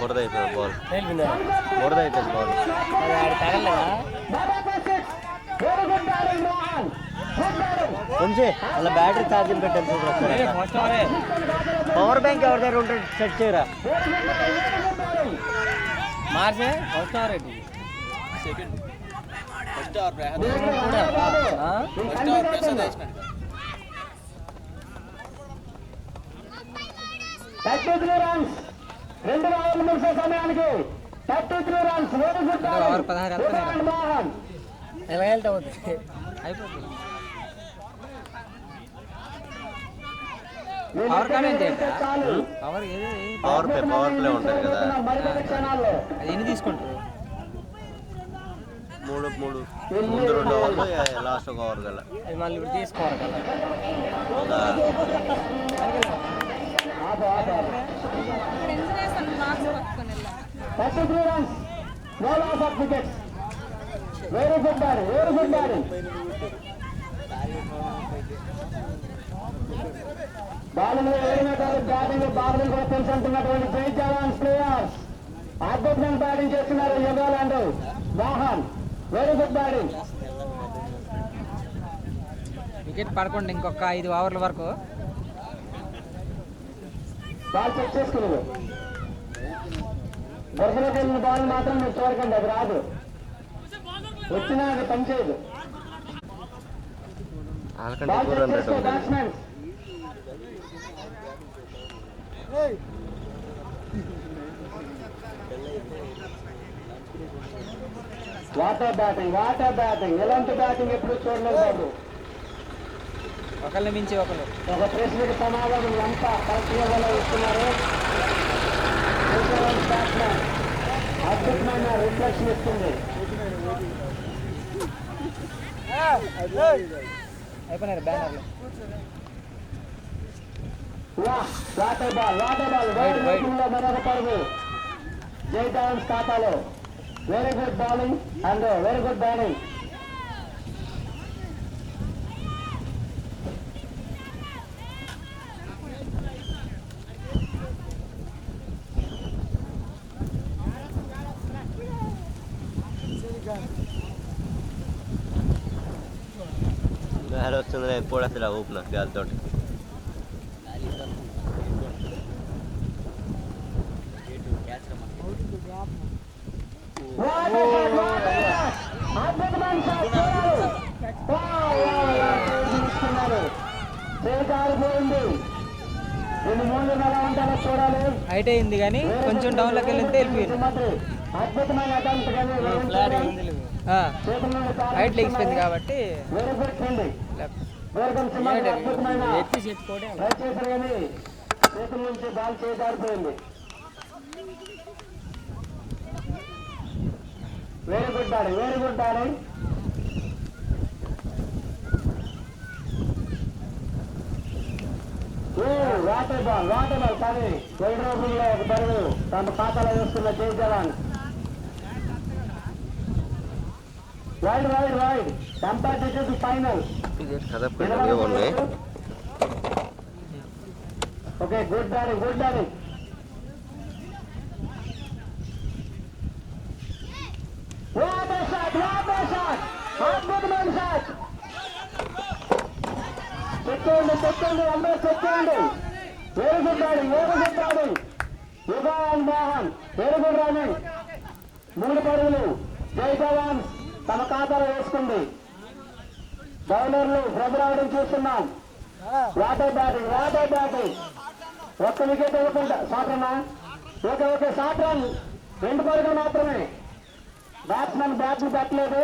బురద అయిపోయింది బాల్. బురద అయిపోయింది బాల్. తగలలేదా? Very good batting Rohan. Good batting. కొంచెం అలా బ్యాటరీ ఛార్జింగ్ పెట్టాను పవర్ బ్యాంక్ ఎవరి దగ్గర ఉంటే సెట్ చేయరా మార్చే ఫస్ట్ అవర్ ఏంటి రన్స్ 2 ఓవర్లు ముగిసే సమయానికి 33 రన్స్. వెరీ గుడ్ ఓవర్ 16 వెళ్తున్నాయి. మోహన్ ఎలా వెళ్తా అవుతుంది అయిపోతుంది. Power comment power power play ఉంటుంది కదా, మరికొన్ని క్షణాల్లో అది ఎన్ని తీసుకుంటారు? 3 ముందు 2 ఓవర్లు లాస్ట్ 1 ఓవర్ గల అది మళ్ళీ ఇప్పుడు తీసుకోవాలి కదా ఆపు ఆపు ఆపు 33 runs, no loss of wickets. Very good batting, very good batting. Bowling batting bowling కూడా తెలుసు అంటున్నటువంటి జై జవాన్స్ ప్లేయర్స్ అద్భుతమైన బ్యాటింగ్ చేస్తున్నారు యుగాలండ్ Mohan. Very good batting. Wicket పడకుండా ఇంకొక 5 ఓవర్ల వరకు బాల్ చెక్ చేసుకున్నారు. వరుసలోకి వెళ్ళిన బాల్ మాత్రం మీరు చూడకండి, అది రాదు, వచ్చినా అది పనిచేయదు. బాల్ చెక్ చేసుకో బ్యాట్స్మెన్. వాటర్ బ్యాటింగ్ ఎలాంటి బ్యాటింగ్ ఎప్పుడు చూడలేదు బాబు. ఒకళ్ళని మించి ఒకరు. ఒక ప్రశ్నకి సమాధానం ఎంత కరెక్ట్ గా ఇస్తున్నారు. బ్యాట్స్మెన్ అద్భుతమైన రిఫ్లెక్షన్ ఇస్తుంది. అయిపోయినారు బ్యానర్లు. వాటర్ బాల్ మరొక పరుగు జై జవాన్స్ ఖాతాలో. Very good bowling and very good batting. గాలి వస్తుంది కూడా అసలు ఊపిన గాలితో. హైట్ అయింది కానీ కొంచెం డౌన్లోకి వెళ్ళితే వెళ్ళిపోయింది. అద్భుతమైన హైట్ లెగిసిపోయింది కాబట్టి చేతుల నుంచి బాల్ చేజారిపోయింది. Very good batting. What a ball కానీ 2 రోజుల్లో ఒక పరుగు తమ ఖాతాలో వేస్తున్న Jai Jawan. Wide comparative final. Okay good batting. What a shot అద్భుతమైన షాట్. చెక్కండి అందరూ చెక్కండి. Very good batting. యుగాన్ మోహన్ వెరీ గుడ్ రన్నింగ్. 3 పరుగులు జై జవాన్ తమ ఖాతాలో వేసుకుంది. బౌలర్లు భ్రమరావడం చూస్తున్నాం. Water batting. ఒక్క వికెట్ ఇవ్వకుండా సాట్రన్నా. ఓకే సాట్రన్ 2 పరుగులు మాత్రమే. బ్యాట్స్మెన్ బ్యాట్లు పెట్టలేదు,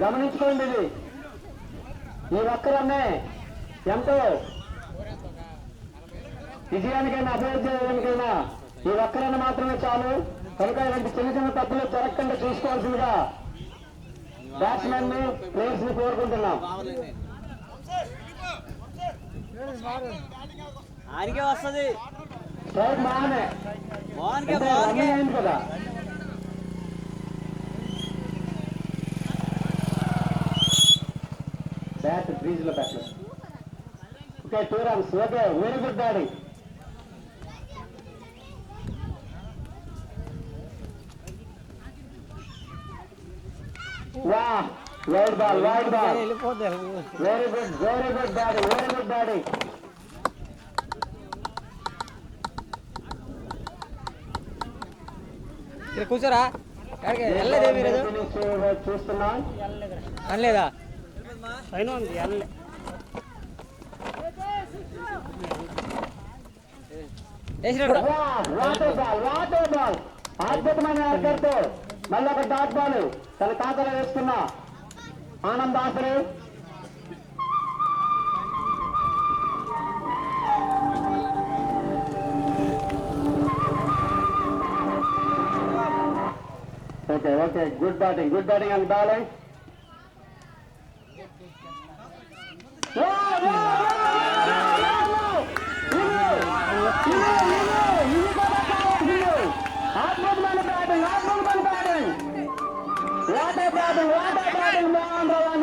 గమనించుకోండి. ఇది ఈ ఒక్కరన్నే ఎంతో విజయానికైనా అభివృద్ధికైనా ఈ ఒక్కరన్న మాత్రమే చాలు. కనుక ఇలాంటి చిన్న తప్పులు జరగకుండా చూసుకోవాల్సిందిగా బ్యాట్స్మెన్ ని ప్లేయర్స్ ని కోరుకుంటున్నాం. ఆరికే వస్తుంది స్ట్రైక్ బాగానే అయింది కదా. బ్యాట్ క్రీజ్ లో పెట్టలేదు. Okay 2 runs. Okay very good batting. Wide ball. Very good batting. కూర్చోరా చూస్తున్నాం. అనలేదా పైన ఉంది వాటర్ బాల్ అద్భుతమైన ఆర్డర్తో మళ్ళీ ఒక డాట్ బాల్ తన ఖాతాలో వేస్తున్నా ఆనంద్ ఆసరే. Okay good batting and bowling.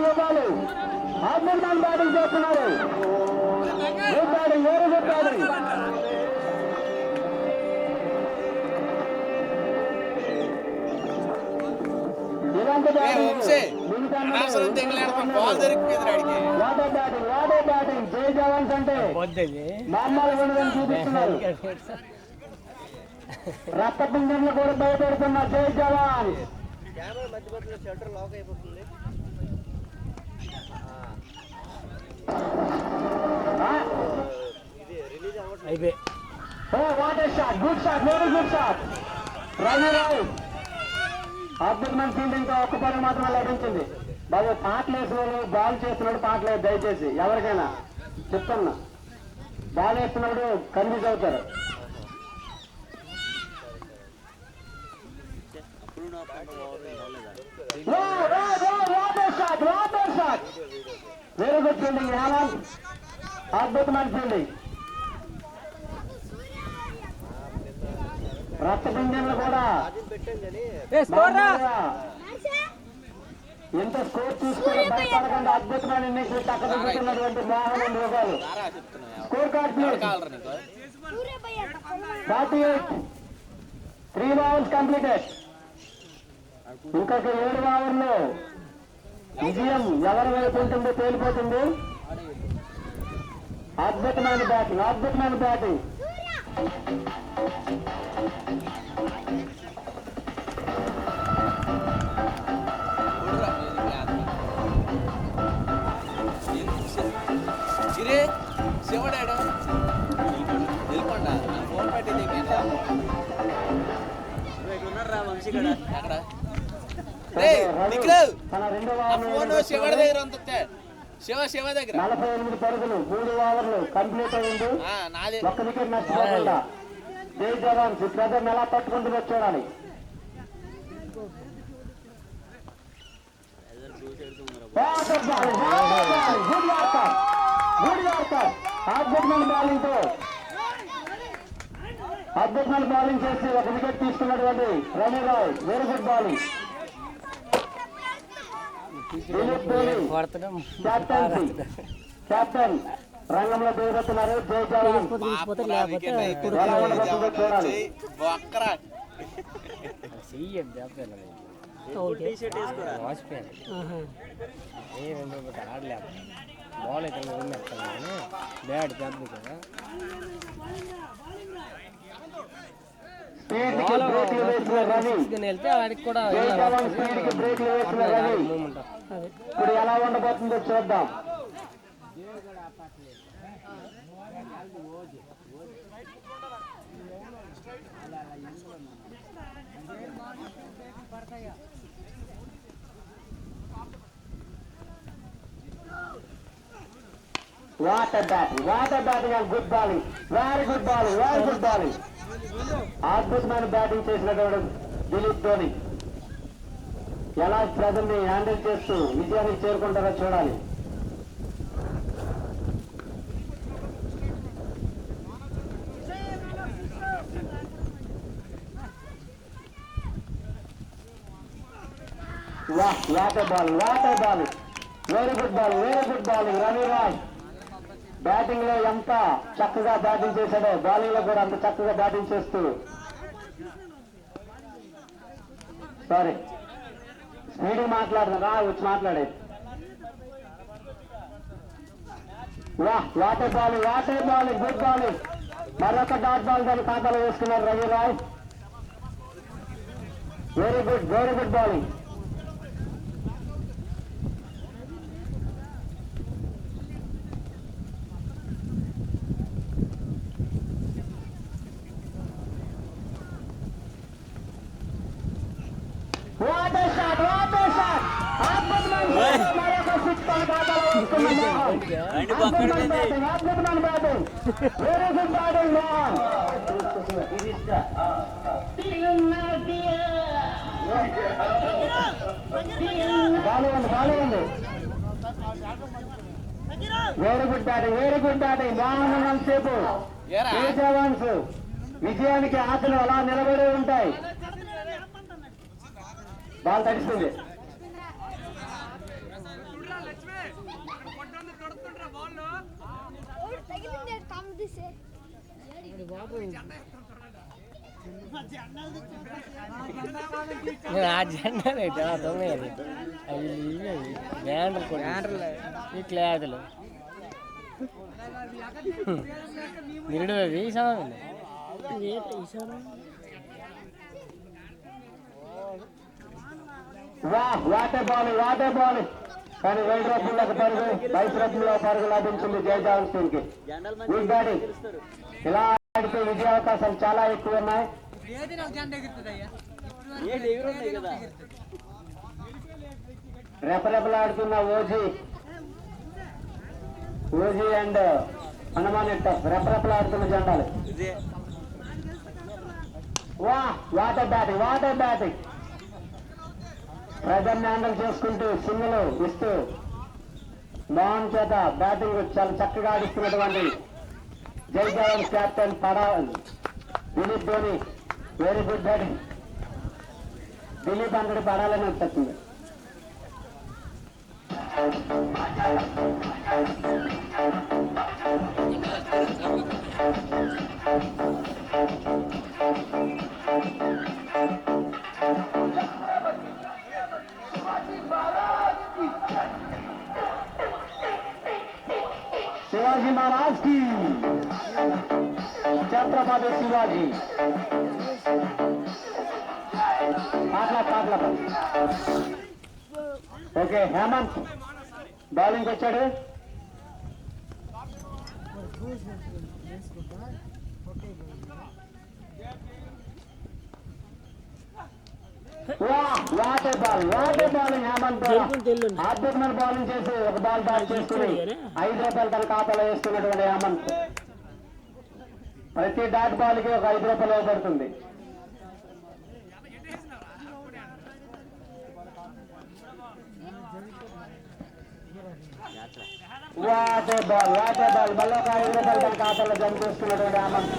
యుగాలు అద్భుతమైన బ్యాటింగ్ చేస్తున్నారు. Good batting, very good batting. ఇలాంటి బ్యాటింగ్ జై జవాన్స్ అంటే మామూలు ఉండదని చూపిస్తున్నారు. రక్తపింజంలో కూడా భయపెడుతున్న జై జవాన్. షట్టర్ లాక్ అయిపోతుంది. అయిపోయి what a shot, good shot, very good shot. Ravi Rao అద్భుతమైన ఫీల్డింగ్ తో ఒక్క పని మాత్రం లభించింది. బాబు పాటలు వేసినోడు బాల్ చేస్తున్నాడు, పాటలు వేసి దయచేసి ఎవరికైనా చెప్తున్నా, బాల్ వేస్తున్నప్పుడు కన్ఫ్యూజ్ అవుతారు. వెరీ గుడ్ ఫీల్డింగ్ హేమంత్, అద్భుతమైన ఫీల్డింగ్. రక్తపింజంలో కూడా ఎంత స్కోర్ చూసుకుని భయపడకుండా అద్భుతమైన ఇన్నింగ్స్ చక్కదిద్దుతున్నటువంటి మోహన్ యోగాలు. Score card please. 48, 3 overs completed. ఇంకొక 7 ఓవర్లో విజయం ఎవరి వైపు ఉంటుందో తేలిపోతుంది. అద్భుతమైన బ్యాటింగ్, అద్భుతమైన బ్యాటింగ్. శివడాడు వెళ్ళిపోండా ఫోన్ పెట్టేది అక్కడ శివ దగ్గర ఉంటుంది. శివ దగ్గర 48 పరుగులు, 3 ఓవర్లు కంప్లీట్ అయింది. ఒక్క వికెట్ నష్టపోకుండా జై జవాన్స్ ప్రజలను ఎలా పట్టుకుంటుందో చూడాలి. Good yorker, good yorker. అద్భుతమైన బౌలింగ్ తో అద్భుతమైన బౌలింగ్ చేసి ఒక వికెట్ తీసుకున్నటువంటి రమీరావు, వెరీ గుడ్ బౌలింగ్. కెప్టెన్ రంగంలో దిగుతున్నారు జై జవాన్. ఎలా ఉండబోతుందో చూడాలి. ఆడలే బాల్ అయితే కానీ బ్యాట్ దెబ్బ కదా. వెళ్తే వాడికి కూడా ఇప్పుడు ఎలా ఉండబోతుందో చూద్దాం. What a batting and good bowling. Very good bowling, very good bowling. అద్భుతమైన బ్యాటింగ్ చేసినటువంటి దిలీప్ ధోని ఎలా ప్రజల్ని హ్యాండిల్ చేస్తూ విజయానికి చేరుకుంటారో చూడాలి. What a bowling, very good bowling. Ravi Raj batting లో ఎంత చక్కగా బ్యాటింగ్ చేశాడో బౌలింగ్ లో కూడా అంత చక్కగా బ్యాటింగ్ చేస్తూ, సారీ స్పీడ్ మాట్లాడుతున్నా వచ్చి మాట్లాడేది. What a bowling, good bowling. మరొక డాట్ బాల్ దాని ఖాతాలో వేసుకున్నారు Ravi Roy. Very good bowling. What a shot! మరొక సిక్స్ ఖాతాలో వేసుకున్న మోహన్. అద్భుతమైన batting. Very good batting Mohan. బాగుంది. Very good batting Mohan. సేపు జవాన్స్ విజయానికి ఆశలు అలా నిలబడి ఉంటాయి. బాల్ తడిస్తుంది. ఆ జెండా తొమ్మిది అవి బ్యానర్లు ఈ క్లాతులు నిరుడు అవి వాటే బాల్ కానీ 2 రూపాయలకు పరుగు 22 రూపాయల పరుగు లభించింది జయజాన్ సింగ్ కి. Good batting. ఇలా ఆడితే విజయ అవకాశాలు చాలా ఎక్కువ ఉన్నాయి. రెపరెపలాడుతున్న ఓజీ అండ్ హనుమాన్ రెపరెపలాడుతున్న జెండాలు. వాటర్ బ్యాటింగ్ ప్రజల్ని హ్యాండిల్ చేసుకుంటూ సింగిల్ ఇస్తూ మోహన్ చేత బ్యాటింగ్ చాలా చక్కగా ఆడిస్తున్నటువంటి జై జవాన్ captain Dilip Dhoni. Very good batting. Dilip అందరి పడాలని వస్తుంది. शिवाजी महाराज की छत्रपति शिवाजी పాటల ఓకే. హేమంత్ బౌలింగ్ వచ్చాడు. వాటే బౌలింగ్ హేమంత్ అద్భుతమైన బౌలింగ్ చేసి ఒక బాల్ బ్యాట్ చేసుకుని 5 రూపాయలు తన ఖాతాలో వేస్తున్నటువంటి హేమంత్. ప్రతి డాట్ బాల్ కి ఒక 5 రూపాయలు ఇవ్వబడుతుంది. వాటే బాల్ మళ్ళీ ఒక 5 రూపాయలు తన ఖాతాలో జమ చేసుకున్నటువంటి హేమంత్.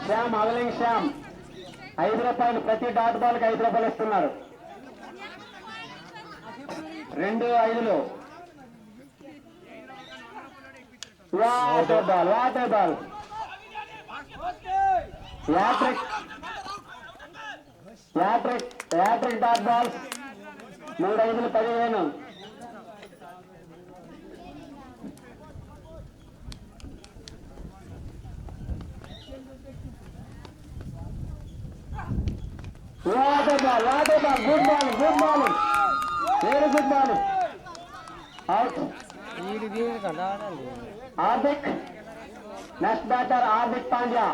శ్యామ్ అవలింగ్ శ్యామ్ 5 రూపాయలు ప్రతి డాట్ బాల్ కి 5 రూపాయలు ఇస్తున్నారు. 2 5లు. What a ball hattrick dot balls 3 5లు 15. What a ball good ball very good ball. Out. Hardik next batter Hardik Pandya.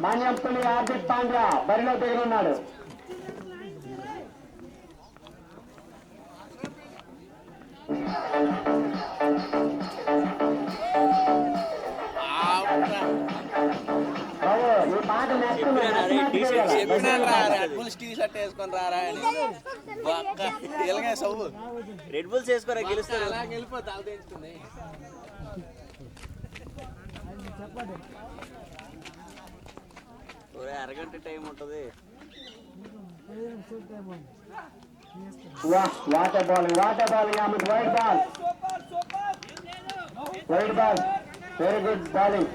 Manyampalli Hardik Pandya బరిలో దిగనున్నాడు. ఈ పాట రెడ్ బుల్స్ వేసుకోరా గెలుస్తారు. అరగంట టైం ఉంటుంది. What a bowling wide ball very good bowling.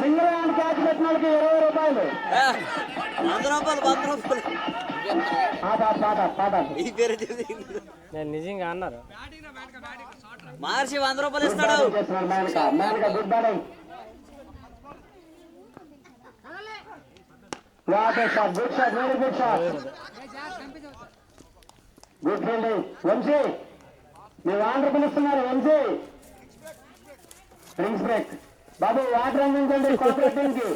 Single hand catch పెట్టిన వాళ్ళకి 20 రూపాయలు. 100 రూపాయలు. నేను నిజంగా అన్నారు మార్చి 100 రూపాయలు ఇస్తాడు. Good batting. Good shot very good shot. Good fielding. Vamshi మీరు 100 రూపాయలు ఇస్తున్నారు. Vamshi drinks break. బాబు వాటర్ అందించండి కార్పొరేట్ టీమ్ కి.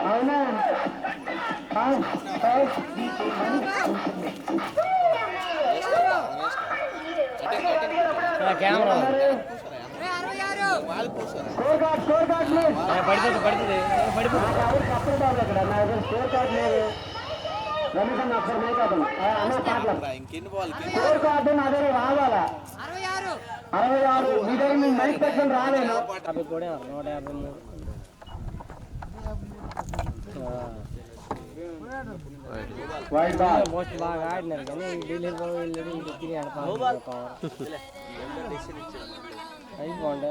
అవునా కెమెరా పడిపోతుంది ఇంకెన్ని బాల్ అదే రావాలా 66 మీ దగ్గర నేను మైక్ పెట్టుకుని రాలేను. 50 కూడా 153 వైడ్ బాల్ మోస్ట్ బాగా ఆడినారు కానీ ఢిల్లీ వెళ్ళి తిరిగి అయిపోండి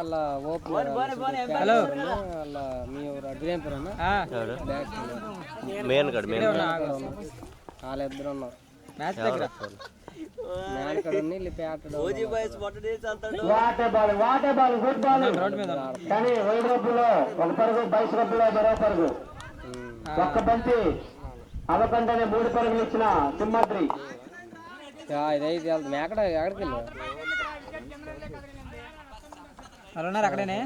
అలా ఓపెన్ హలో అలా మీ అడ్వేంపర్ అన్న మెయిన్ కాడ మెయిన్ వాళ్ళిద్దరు ఉన్నాం మ్యాచ్ దగ్గర వాటే బాల్ గుడ్ బాల్ కానీ వైడ్ రబ్బులో ఒక పరుగు బైస్ రబ్బులో మరో పరుగు ఒక్క బంతి అవకంటనే 3 పరుగులు ఇచ్చిన సింహాద్రి. ఇదైతే వెళ్తుంది ఎక్కడికి వెళ్ళా అక్కడనే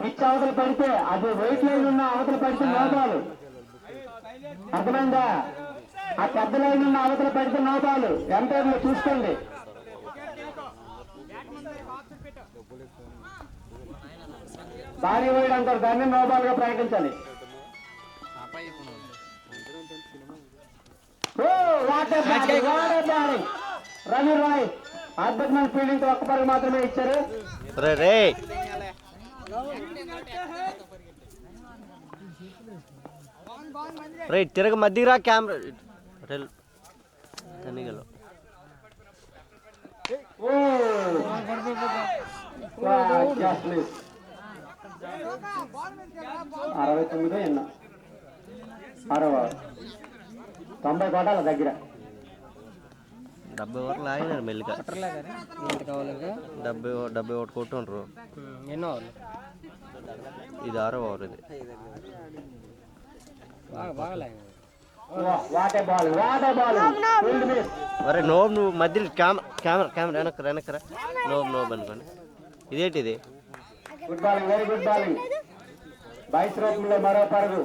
పిచ్ అవతల పడితే అది వెయిట్ లైన్ ఉన్న అవతల పడితే నో బాల్. అర్థమైందా? ఆ పెద్ద లైన్ ఉన్న అవతల పడితే నో బాల్. ఎంపైర్లు చూసుకోండి. భారీ వైడ్ అంటారు, దాన్ని నో బాల్ గా ప్రకటించాలి. రవి రాయ్ అద్భుతమైన ఫీల్డింగ్ తో ఒక్క పరుగు మాత్రమే ఇచ్చారు. రైట్ తిరగ మధ్యరా కెమెరా తనిగలో 69 ఎన్న 90 కోటాల దగ్గర 70 ఓవర్లు ఆగినారు మెల్లిగా. 71 కొట్టుండ్రు. ఎన్నో ఇది 6వ ఓవర్. ఇది అరే నోబ్ నువ్వు మధ్యలో కెమెరా వెనకరా నోబ్ అనుకోండి. ఇదేంటి ఇది? Good bowling, very good bowling. Byes రూపంలో మరో పరుగు.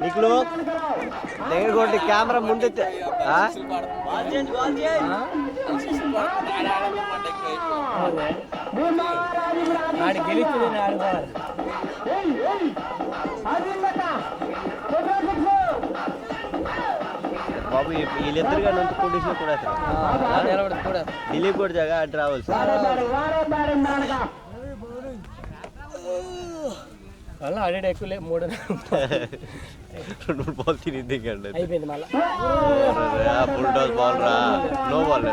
నీకు దగ్గర కొట్టి కెమెరా ముందు బాబు వీళ్ళిద్దరుగా నుంచి కొట్టేసిన కూడా దిలీప్ కూడా జగ అటు రావాల్సి అలా ఆడేది ఎక్కువ 3 బాల్ తిరిగి అయిపోయింది మళ్ళీ ఫుల్ టాస్ బాల్ రా. నో బాల్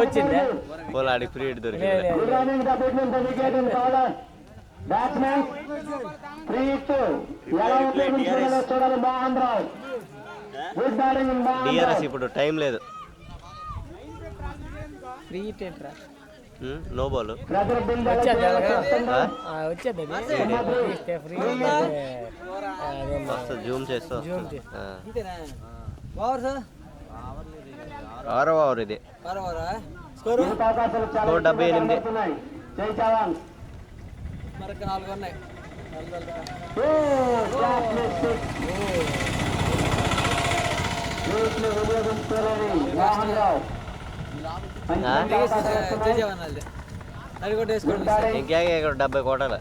వచ్చింది బాల్ ఆడికి ఫ్రీ హిట్ దొరికింది. బ్యాట్స్మెన్ ఫ్రీ హిట్ ఎలా ఉపయోగించుకోవాలో చూడాలి Mohan Rao. Good batting DRS ఇప్పుడు టైం లేదు. ఫ్రీ హిట్ ఏంట్రా? నో బాల్ జూమ్ చేస్తా. 6వ ఓవర్ ఇది. స్కోర్ 78. మరొక 4 ఉన్నాయి. మోహన్ రావు ఇంకా 70 కోటాలు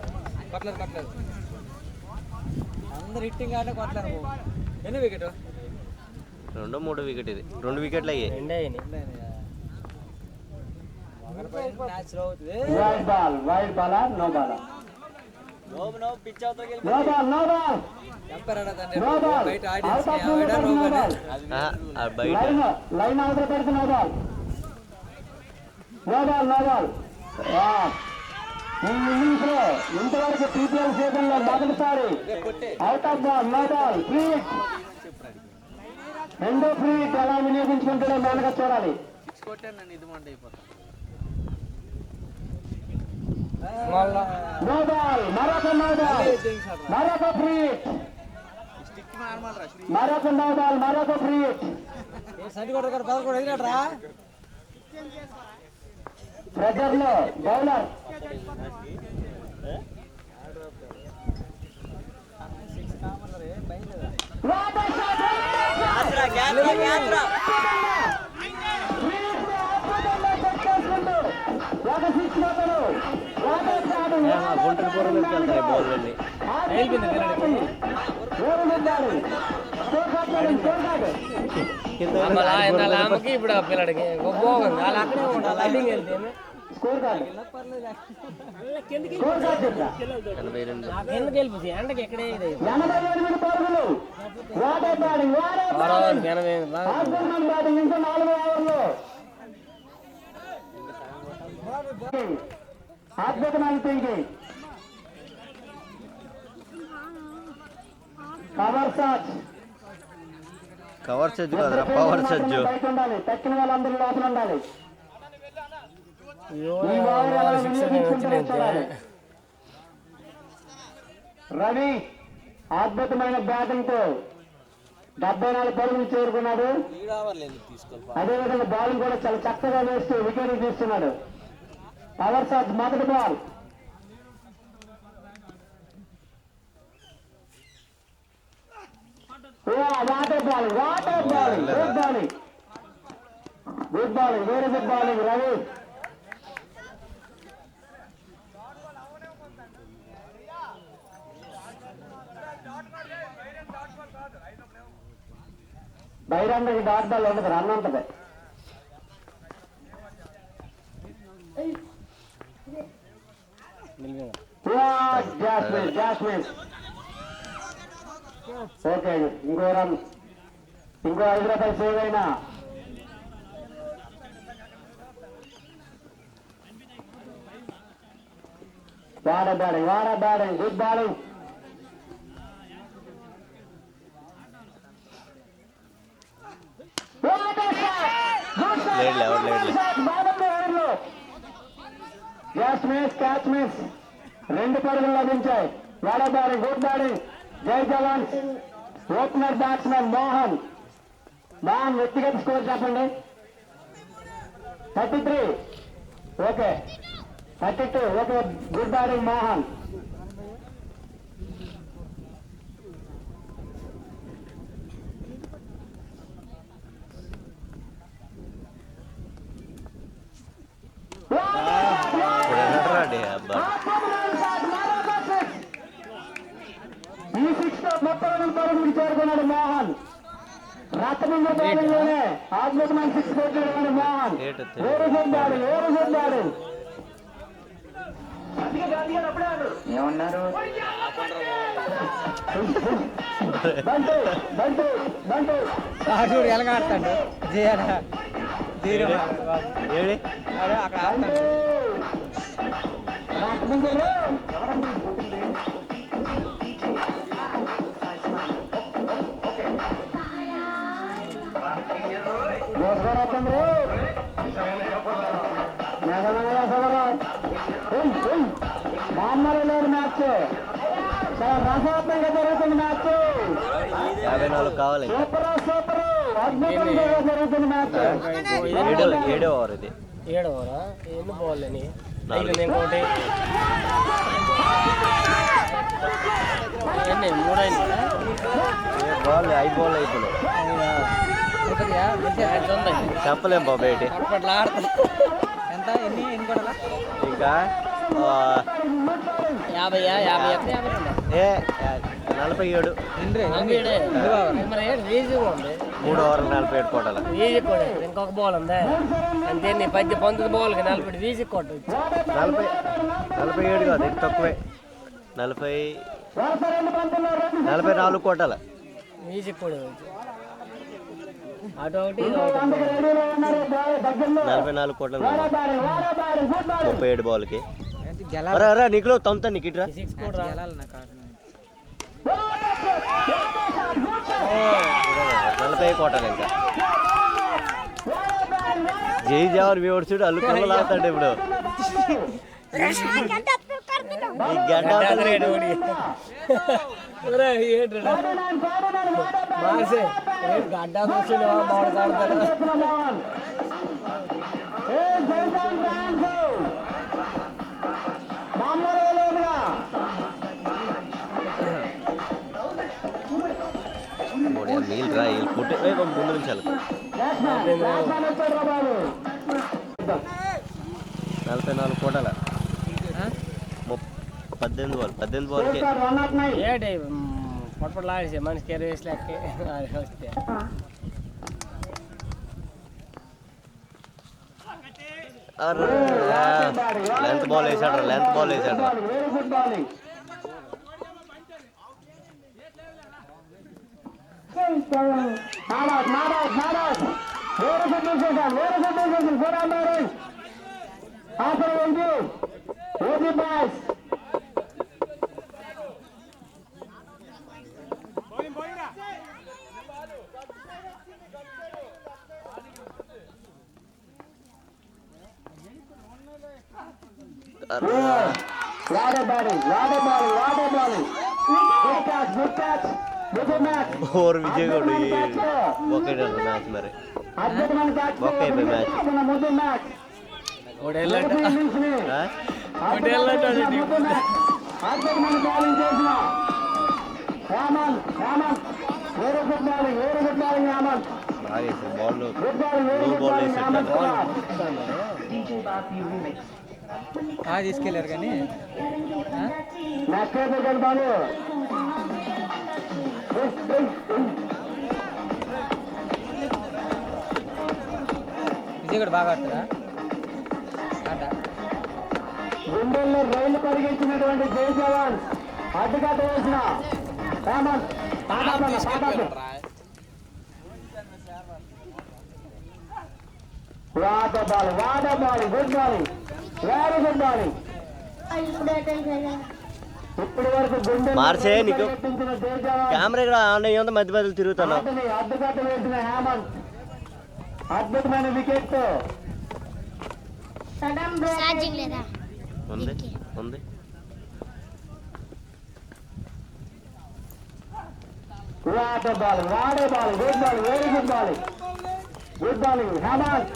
అందరు హిట్టింగ్ ఆడే కొట్టలేరు. ఎన్ని వికెట్? 2-3 వికెట్. ఇది 2 వికెట్లు అయ్యాయి. Wide ball no ball pitch line అవతల పెడితే నో బాల్. ఈ ఇన్నింగ్స్ లో ఇంతవరకు టీపీఎల్ సీజన్ లో మొదటిసారి out of ball no ball. Free hit, రెండో ఫ్రీ హిట్ ఎలా వినియోగించుకుంటాడో మేనగా చూడాలి. నో బాల్, మరొక నో బాల్, మరొక ఫ్రీ హిట్, మరొక నో బాల్, మరొక ఫ్రీ హిట్. ప్రెజర్ లో బౌలర్ గుంటూరు పూర్వం వెళ్తాయి బాల్ వెళ్ళి ఇప్పుడు ఆ పిల్లడికి బాగుంది అలా అక్కడే ఉండాలి లైటింగ్ వెళ్తే ఎందుకు వెళ్ళిపోతుంది ఎండకి ఎక్కడే ఇది 88 పరుగులు. ఇంకా 4 ఓవర్లు. అద్భుతమైన thinking. Cover search, cover Sajju కదరా పవర్ సజ్జు. బయట ఉండాలి, తక్కిన వాళ్ళందరూ లోపల ఉండాలి. ఈ ఓవర్ ఎలా వినియోగించుకుంటారో చూడాలి. రవి అద్భుతమైన బ్యాటింగ్ తో 74 పరుగులు చేరుకున్నాడు. అదేవిధంగా బౌలింగ్ కూడా చాలా చక్కగా వేస్తూ వికెట్ తీస్తున్నాడు. పవర్ సర్చ్ మొదటి ball. What a bowling, what a bowling, good bowling, good bowling, very good bowling Ravi. బైరందరికి డాట్ బాల్ ఉండదు, రన్ ఉంటుంది. జాస్మిన్ ఓకే, ఇంకో రన్, ఇంకో 5 రూపాయలు సేవ్ అయినా. వాడ batting, good bowling. Catch miss, 2 పరుగులు లభించాయి. వాడ బ్యాటింగ్, గుడ్ బ్యాటింగ్. జై జవాన్. Opener batsmen Mohan. వ్యక్తిగత స్కోర్ చెప్పండి. 33. Okay, 32. Okay, good batting Mohan. ఈ 6 తో 38 పరుగులకు చేరుకున్నాడు మోహన్. రత్నంగా బౌలింగ్లోనే అద్భుతమైన 6 కొట్టాడు Mohan. Very good batting, very good batting. ఏమన్నారు? చూడు ఎలాగ ఆడతాడు మామూలు లేదు మ్యాచ్, చాలా రసాత్మకంగా జరుగుతుంది మ్యాచ్. 54 కావాలి. సూపర్ అద్భుతంగా జరుగుతుంది మ్యాచ్. 7వ ఓవర్ ఇది. 7వ ఓవరా? ఎన్ని బాల్ అని ఇంకోటి ఎన్ని 3 అయింది బాల్ 5 బాల్ అయిపోయినాయి. చెప్పలేం బాబు ఏంటి అప్పట్లో ఆడతాను. ఎంత ఎన్ని కొడాలా? ఇంకా 50 47. 3 ఓవర్లు 47 కోటాల. ఇంకొక బాల్ ఉందా అంతే. 19 బాల్కి 40 వీజీ కొట్టచ్చు. 47 కాదు, ఇది తక్కువే. 44 కోటాల వీజీ కూడా అటు ఒకటి 44 కోట్ల 37 బాల్కి. నీకులో తొంత నీకు ఇట్రా 40 కోటాలు. ఇంకా జై జవాన్ మీ చూడు అల్లు కళ్ళు లాగుతాడు ఇప్పుడు. ఈ గడ్డ గడ్డ చూసి మాట్లాడతాడు నీళ్ళు రా వీళ్ళు పుట్టి ముందు నుంచి 44 కోటల 18 బాల్కి ఏంటి పొట్టపట్లు ఆడేసి మనిషికి 20 వేసి లెక్క వస్తే లెంత్ బాల్ వేసాడు ఓవర్ విజయ్ కూడా ఒకటే మ్యాచ్ మరి ఒక్క అయిపోయి మ్యాచ్ బాల్ తీసుకెళ్ళారు కానీ విజయ్ కూడా బాగా ఆడుతుందా గుండెల్లో రైలు పరిగెత్తినటువంటి జై జవాన్ అడ్డుకట్ట వేసిన వాడబాలి good bowling very good bowling. ఇప్పటి వరకు గుండె మార్చే నీకు కెమెరా ఇక్కడ ఆన్ అయ్యి ఉంది మధ్య మధ్యలో తిరుగుతున్నావు. అడ్డుకట్ట వేసిన హేమంత్ అద్భుతమైన వికెట్. ఉంది ఉంది వాడే ball good ball very good bowling Hemant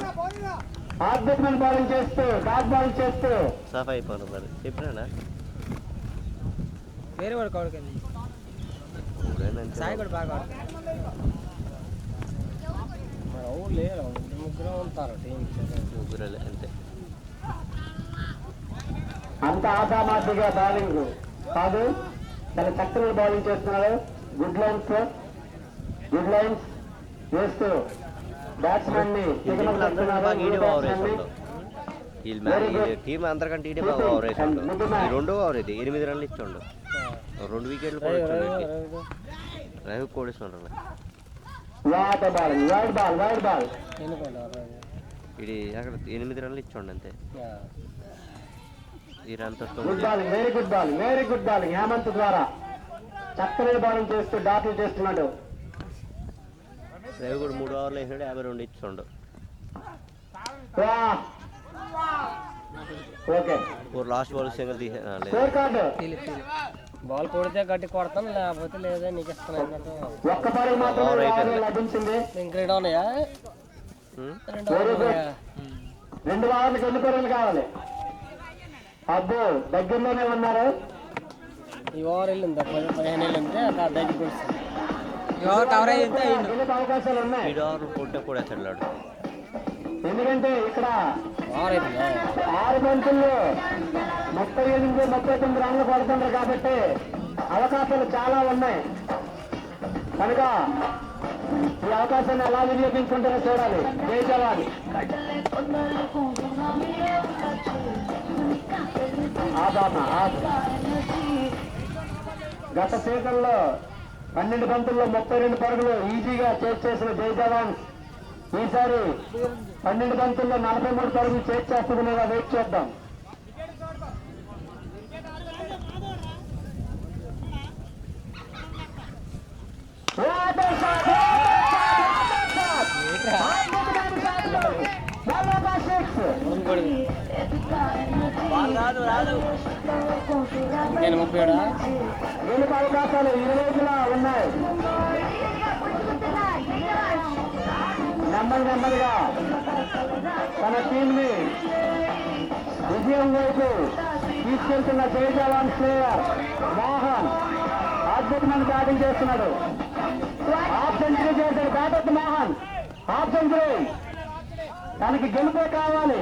అద్భుతమైన బౌలింగ్ చేస్తూ డాట్ బాలింగ్ చేస్తూ సఫా అయిపోను మరి చెప్పినా వేరే వాడు కాడుకెళ్ళి సాయి కూడా బాగా ఆడుతుంది లేరు ముగ్గురు ఉంటారు ముగ్గురు అంతే. అంత ఆశామాసిగా బౌలింగ్ కాదు, చాలా చక్కని బౌలింగ్ చేస్తున్నారు. గుడ్ లైన్స్ వేస్తూ బ్యాట్స్మెన్ ని టీం అందరికంటే ఇదే బాగా ఓవర్ వేసాడు. రెండో ఓవర్ ఇది 8 రన్లు ఇచ్చాడు. 2 వికెట్లు కూడా రవి కోడేశ్వర ఇది అక్కడ 8 రన్లు ఇచ్చాడు అంతే. ఈ run very good bowling Hemant ద్వారా చక్కని బౌలింగ్ చేస్తూ డాట్లు చేస్తున్నాడు. రవి కూడా 3 ఓవర్లు వేసాడు, 52 ఇచ్చాడు. లాస్ట్ బాల్ సింగిల్ బాల్ కొడితే గట్టి కొడతాను, లేకపోతే లేదా నీకు ఇస్తాను. ఇంక్రీడ్ ఉన్నాయా? 2 ఓవర్లకు 2 పరుగులు కావాలి. అబ్బో దగ్గరలోనే ఉన్నారు. ఈ ఓవర్ వెళ్ళిందా 15 వెళ్ళింది దగ్గరికి వస్తుంది. అవకాశాలు ఉన్నాయి. ఎందుకంటే ఇక్కడ 6 బంతుల్లో 38-39 రన్లు పడుతున్నారు కాబట్టి అవకాశాలు చాలా ఉన్నాయి. కనుక ఈ అవకాశాన్ని ఎలా వినియోగించుకుంటారో చూడాలి. జై జవాన్. గత సీజన్లో 12 బంతుల్లో 32 పరుగులు ఈజీగా చేసిన జై జవాన్ ఈసారి 12 బంతుల్లో 43 పరుగులు చేస్తుంది లేదా వెయిట్ చేద్దాం. నేను 37. గెలుపు అవకాశాలు ఇరువైపులా ఉన్నాయి. నెమ్మదిగా తన టీంని విజయం వైపు తీసుకెళ్తున్న జైజవాన్ ప్లేయర్ మోహన్ అద్భుతమైన బ్యాటింగ్ చేస్తున్నాడు. హాఫ్ సెంచరీ చేశాడు బ్యాటర్ మోహన్. హాఫ్ సెంచరీ, తనకి గెలుపే కావాలి.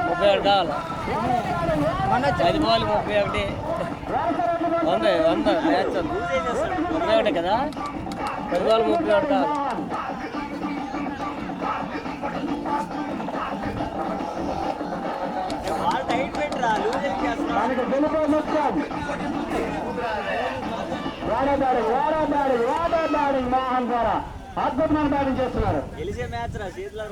ముప్పై ఒకటి కావాలి. 5 బాల్ 31. 100 మ్యాచ్ 31 కదా. 10 బాల్ 31 కావాలి. మనకి గెలుపు ముఖ్యం. బ్యాటింగ్ మోహన్ ద్వారా అద్భుతమైన బ్యాటింగ్ చేస్తున్నారు. గెలిచే మ్యాచ్ రా చేతిలో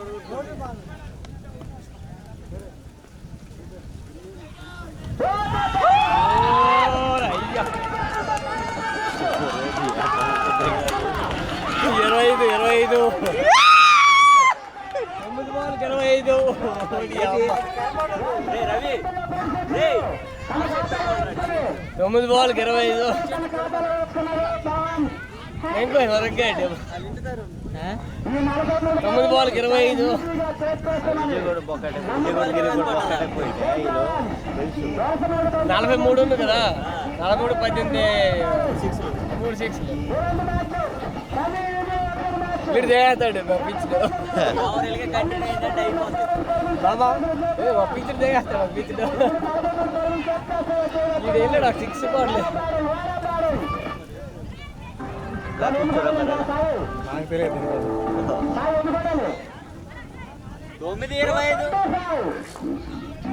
ఇరవై ఐదు 9 బాల్ 25. రవి 9 బాల్ 25. ఇంకో వరకేట్ 9 బాల్ 25. విజయగూడ బొక్కటే, విజయగూడ గిరిగూడ బొక్కటే పోయింటే ఈలో తెలుసు. 43 ఉంది కదా. 43 18 3 6 వీడు చేస్తాడు మా పిచ్చుడు. బాబా మా పిచ్చుడు చేస్తాడు. మా పిచ్చుడు వీడు వెళ్ళాడు 6 పడలేదు. నాకు తెలియదు 9-25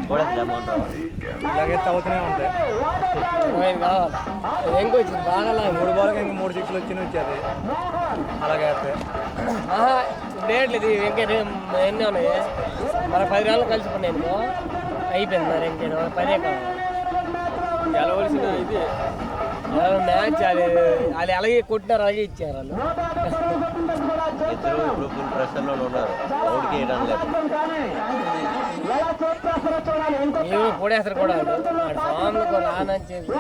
కూడా అమౌంట్ ఇలాగే అవుతూనే ఉంటాయి. 25 కావాలి. ఎంకి వచ్చింది బాగా 3 బాల్కి ఇంకా 3 6 వచ్చేది. అలాగే డేట్లు ఇది ఇంకేంటి ఎన్ని ఉన్నాయి. మరి 10 రాళ్ళు కలిసిపోయినాయి. అయిపోయింది మరి ఇంకేం 10 కావాలి. గెలవలసిన ఇది మ్యాచ్ అది వాళ్ళు అలాగే కొట్టినారు, అలాగే ఇచ్చారు వాళ్ళు. ఇద్దరు ఇప్పుడు ఫుల్ ప్రెషర్లో ఉన్నారు. అవుట్కి వేయడం లేదు. ఏమి పొడేస్తారు కూడా వాడు ఫామ్లకు రానని చెప్పి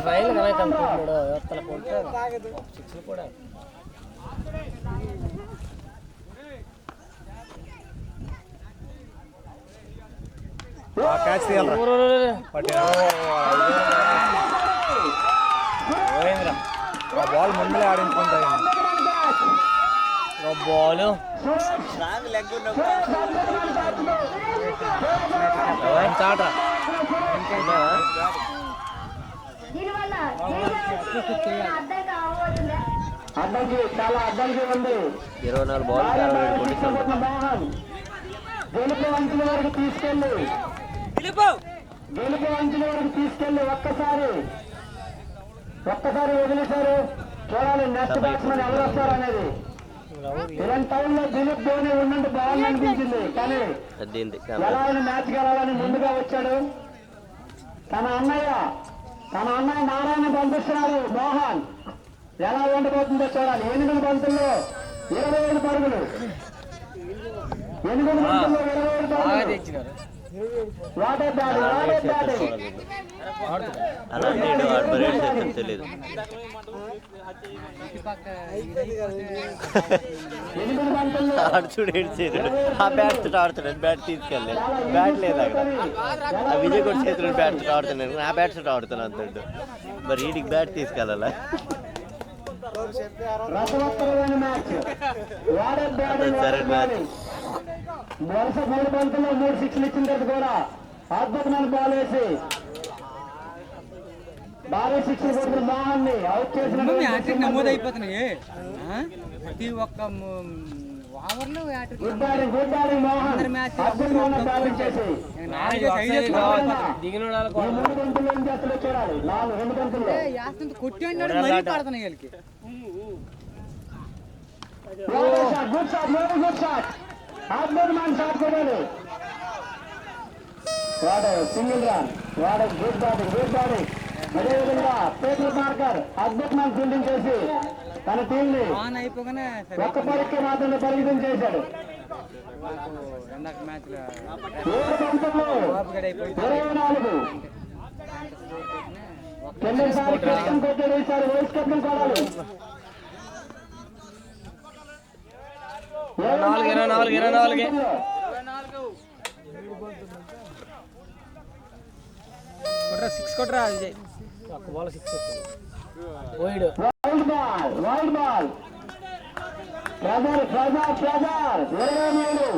ఫైనల్ కనైతే అనుకుంటున్నాడు. యువతల కొట్టారు 6 కూడా. క్యాచ్ తీయాలి. బాల్ ముందులే ఆడించుకుంటాయి. బాల్ చాట అడ్డంకి, చాలా అడ్డంకి ఉంది. 24 బాల్ 67 కొట్టించాడు. మోహన్ గెలుపు అంచుల వరకు తీసుకెళ్ళి ఒక్కసారి వదిలేశారు. చూడాలి నెక్స్ట్ బ్యాట్స్మెన్ ఎవరు వస్తారు అనేది. ఇలాంటి టైంలో దిలీప్ ధోని ఉన్నట్టు బాగుంది అనిపించింది. కానీ ఎలా అయినా మ్యాచ్ గెలాలని ముందుగా వచ్చాడు. తన అన్నయ్య నారాయణ పంపిస్తున్నారు. మోహన్ ఎలా ఉండబోతుందో చూడాలి. 8 బంతుల్లో 25 పరుగులు. 8 బంతుల్లో 25 పరుగులు. వాటర్ బ్యాటింగ్ తెలియదు. ఆడుచుడు ఏడ్చేది. ఆ బ్యాట్ తో ఆడుతున్నాడు. బ్యాట్ తీసుకెళ్ళలేదు. బ్యాట్ లేదు అక్కడ. ఆ విజయ్ కూడా చేతులు బ్యాట్ తో ఆడుతున్నాడు. ఆ బ్యాట్ తో ఆడుతున్నాను అంటాడు. మరి వీడికి బ్యాట్ తీసుకెళ్ళాలా? సరే మ్యాచ్ వరుస 3 బంతుల్లో 3 6లు ఇచ్చిన తర్వాత కూడా అద్భుతమైన బాల్ వేసి భారీ 6 కొడుతున్న మోహన్ ని అవుట్ చేసిన నమోదు అయిపోతున్నాయి. ప్రతి ఒక్క ఓవర్లో గుడ్ బ్యాటింగ్ మోహన్ అద్భుతమైన బ్యాటింగ్ చేసి దిగిన 3 బంతుల్లో ఏం చేస్తుందో చూడాలి. 2 బంతుల్లో కొట్టి మరీ పడుతున్నాయి వీళ్ళకి. గుడ్ షాట్ అద్భుతమైన షాట్ కొట్టాడు. వాడు సింగిల్ రన్. Good batting. అదేవిధంగా పేపర్ మార్కర్ అద్భుతమైన ఫీల్డింగ్ చేసి తన టీం ని ఒక్క పరీక్ష మాత్రమే పరిమితం చేశాడు. 7 బంతుల్లో 24. కిందసారి కెప్టెన్ కొట్టాడు, ఈసారి వైస్ కెప్టెన్ కొడాలి. 24. కొట్రా విజయ్. ఒక్క బాల్ 6 వైడ్ బాల్. ప్రెజర్ 23.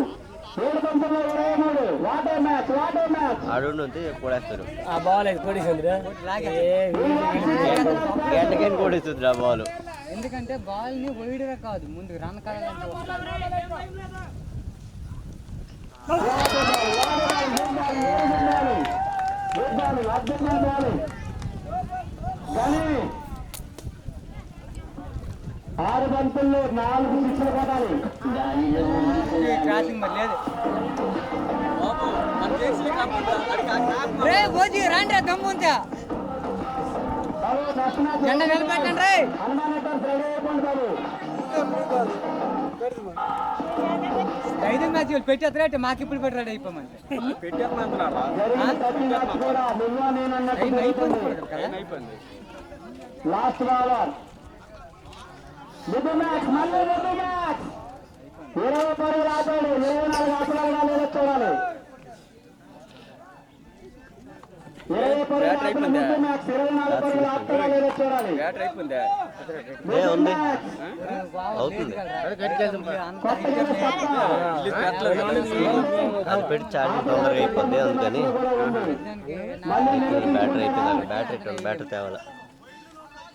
7 బంతుల్లో 23. Water match. ఆడు కొడేస్తారు, ఆ బాల్ కొట్టేసింది గంటకి కొడేస్తుంది ఆ బాల్. ఎందుకంటే బాల్ ని వైడ్గా కాదు, ముందు రన్ కావాలంటే అద్భుతమైన బాల్. కానీ 6 బంతుల్లో 4 సిక్స్లు కొట్టాలి. క్రాసింగ్ మరి లేదు. రాండి దమ్ముంచా జెండా నిలబెట్టండి రే. ఐదు మ్యాచ్లు పెట్టేస్తారంటే మాకు ఇప్పుడు పెట్టాడు అయిపోమంటే లాస్ట్ బాలర్ 20 పరుగులు ఆపాడు. 24 ఆటలు లేదా చూడాలి. 20 పరుగులు ఆపిన మ్యాచ్ 24 పరుగులు ఆపుతారా లేదా చూడాలి. అవుతుంది అది పెట్టి ఛార్జింగ్ తొందరగా అయిపోద్ది, అందుకని బ్యాటరీ తేవాలా.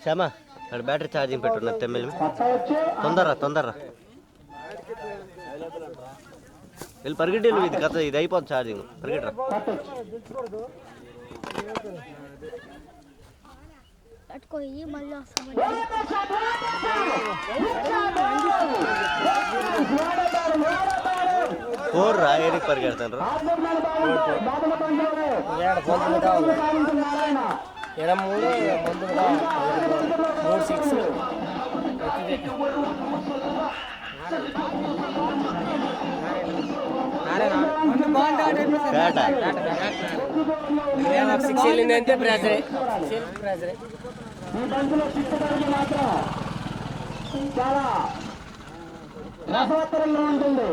శ్యామా అక్కడ బ్యాటరీ ఛార్జింగ్ పెట్టున్నది తెమ్మెల్లి. తొందరరా వెళ్ళి పరిగెట్టి. ఇది కథ, ఇది అయిపోతుంది ఛార్జింగ్. పరిగెట్టరా. కోర్రా ఏడికి పరిగెడతాను రా. 3 సిక్స్లు. సిక్స్ వెళ్ళిందంటే ప్రెజరే. ఈ బంతులో 6 పరుగులు మాత్రం చాలా రసవత్తరంగా ఉంటుంది.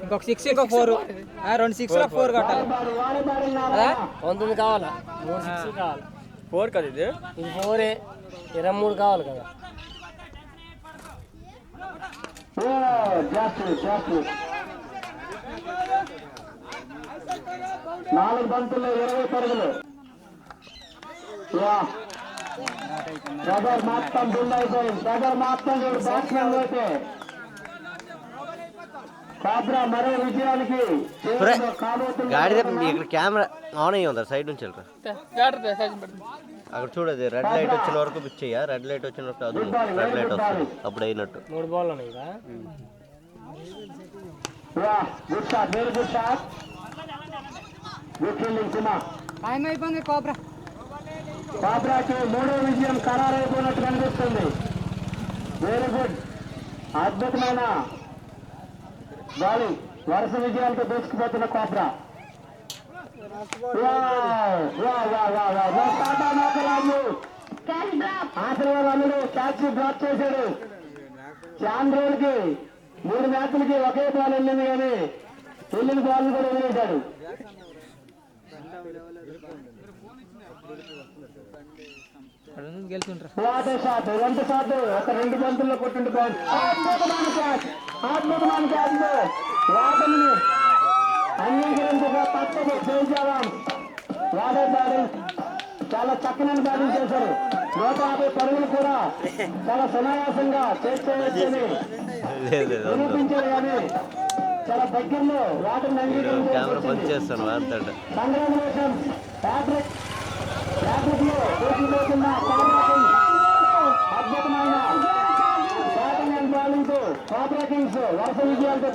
ఇంకొక 6 ఇంకో 4, 2 6 4 కొట్టాలి. 19 కావాలా? 3 6 కావాలి. 4 కదా ఇది 4. 23 కావాలి కదా. జాస్తి 4 బంతుల్లో 20 పరుగులు. బ్రదర్ మొత్తం బిల్డ్ అయిపోయింది. బ్యాట్స్మెన్ అయితే కాబ్రా మరో విజయానికి గాడిద. ఇక్కడ కెమెరా ఆన్ అయ్యి ఉందా? సైడ్ నుంచి వెళ్ళరా. అక్కడ చూడదు, రెడ్ లైట్ వచ్చిన వరకు పిచ్ చెయ్య. రెడ్ లైట్ వచ్చినప్పుడు అది రెడ్ లైట్ వస్తుంది, అప్పుడు అయినట్టు. 3 బాల్ ఉన్నాయి. Good shot, very good shot. Good fielding Kumar. Time అయిపోయింది. కాబ్రాకి 3వ విజయం ఖరారైపోయినట్టు కనిపిస్తుంది. వెరీ గుడ్, అద్భుతమైన బౌలింగ్. వరుస విజయాలతో దూసుకుపోతున్న కాబ్రా. ఆశీర్వాదాలు క్యాచ్ డ్రాప్ చేశాడు. చాంద్రోల్కి 3 మ్యాచ్లకి ఒకే బాల్ వెళ్ళింది, కానీ వెళ్ళిన బాల్ కూడా వదిలేశాడు. వాటర్ షాట్, 2 షాట్ ఒక 2 బంతుల్లో కొట్టిండు. అద్భుతమైన క్యాచ్ వాటర్ని అంగీకరించగా తప్పదు. చేయించాం. వాటర్ బ్యాటింగ్ చాలా చక్కనని బ్యాటింగ్ చేశారు. 150 పరుగులు కూడా చాలా సునాయాసంగా చేసేయని నిరూపించారు, కానీ చాలా దగ్గరలో వాటర్ని అంగీకరించారు. Congratulations Patrick. లో పోటీపోతున్న అద్భుతమైన బ్యాటింగ్ అండ్ బౌలింగ్ తో కాబ్రా కింగ్స్ వరుస విజయాలతో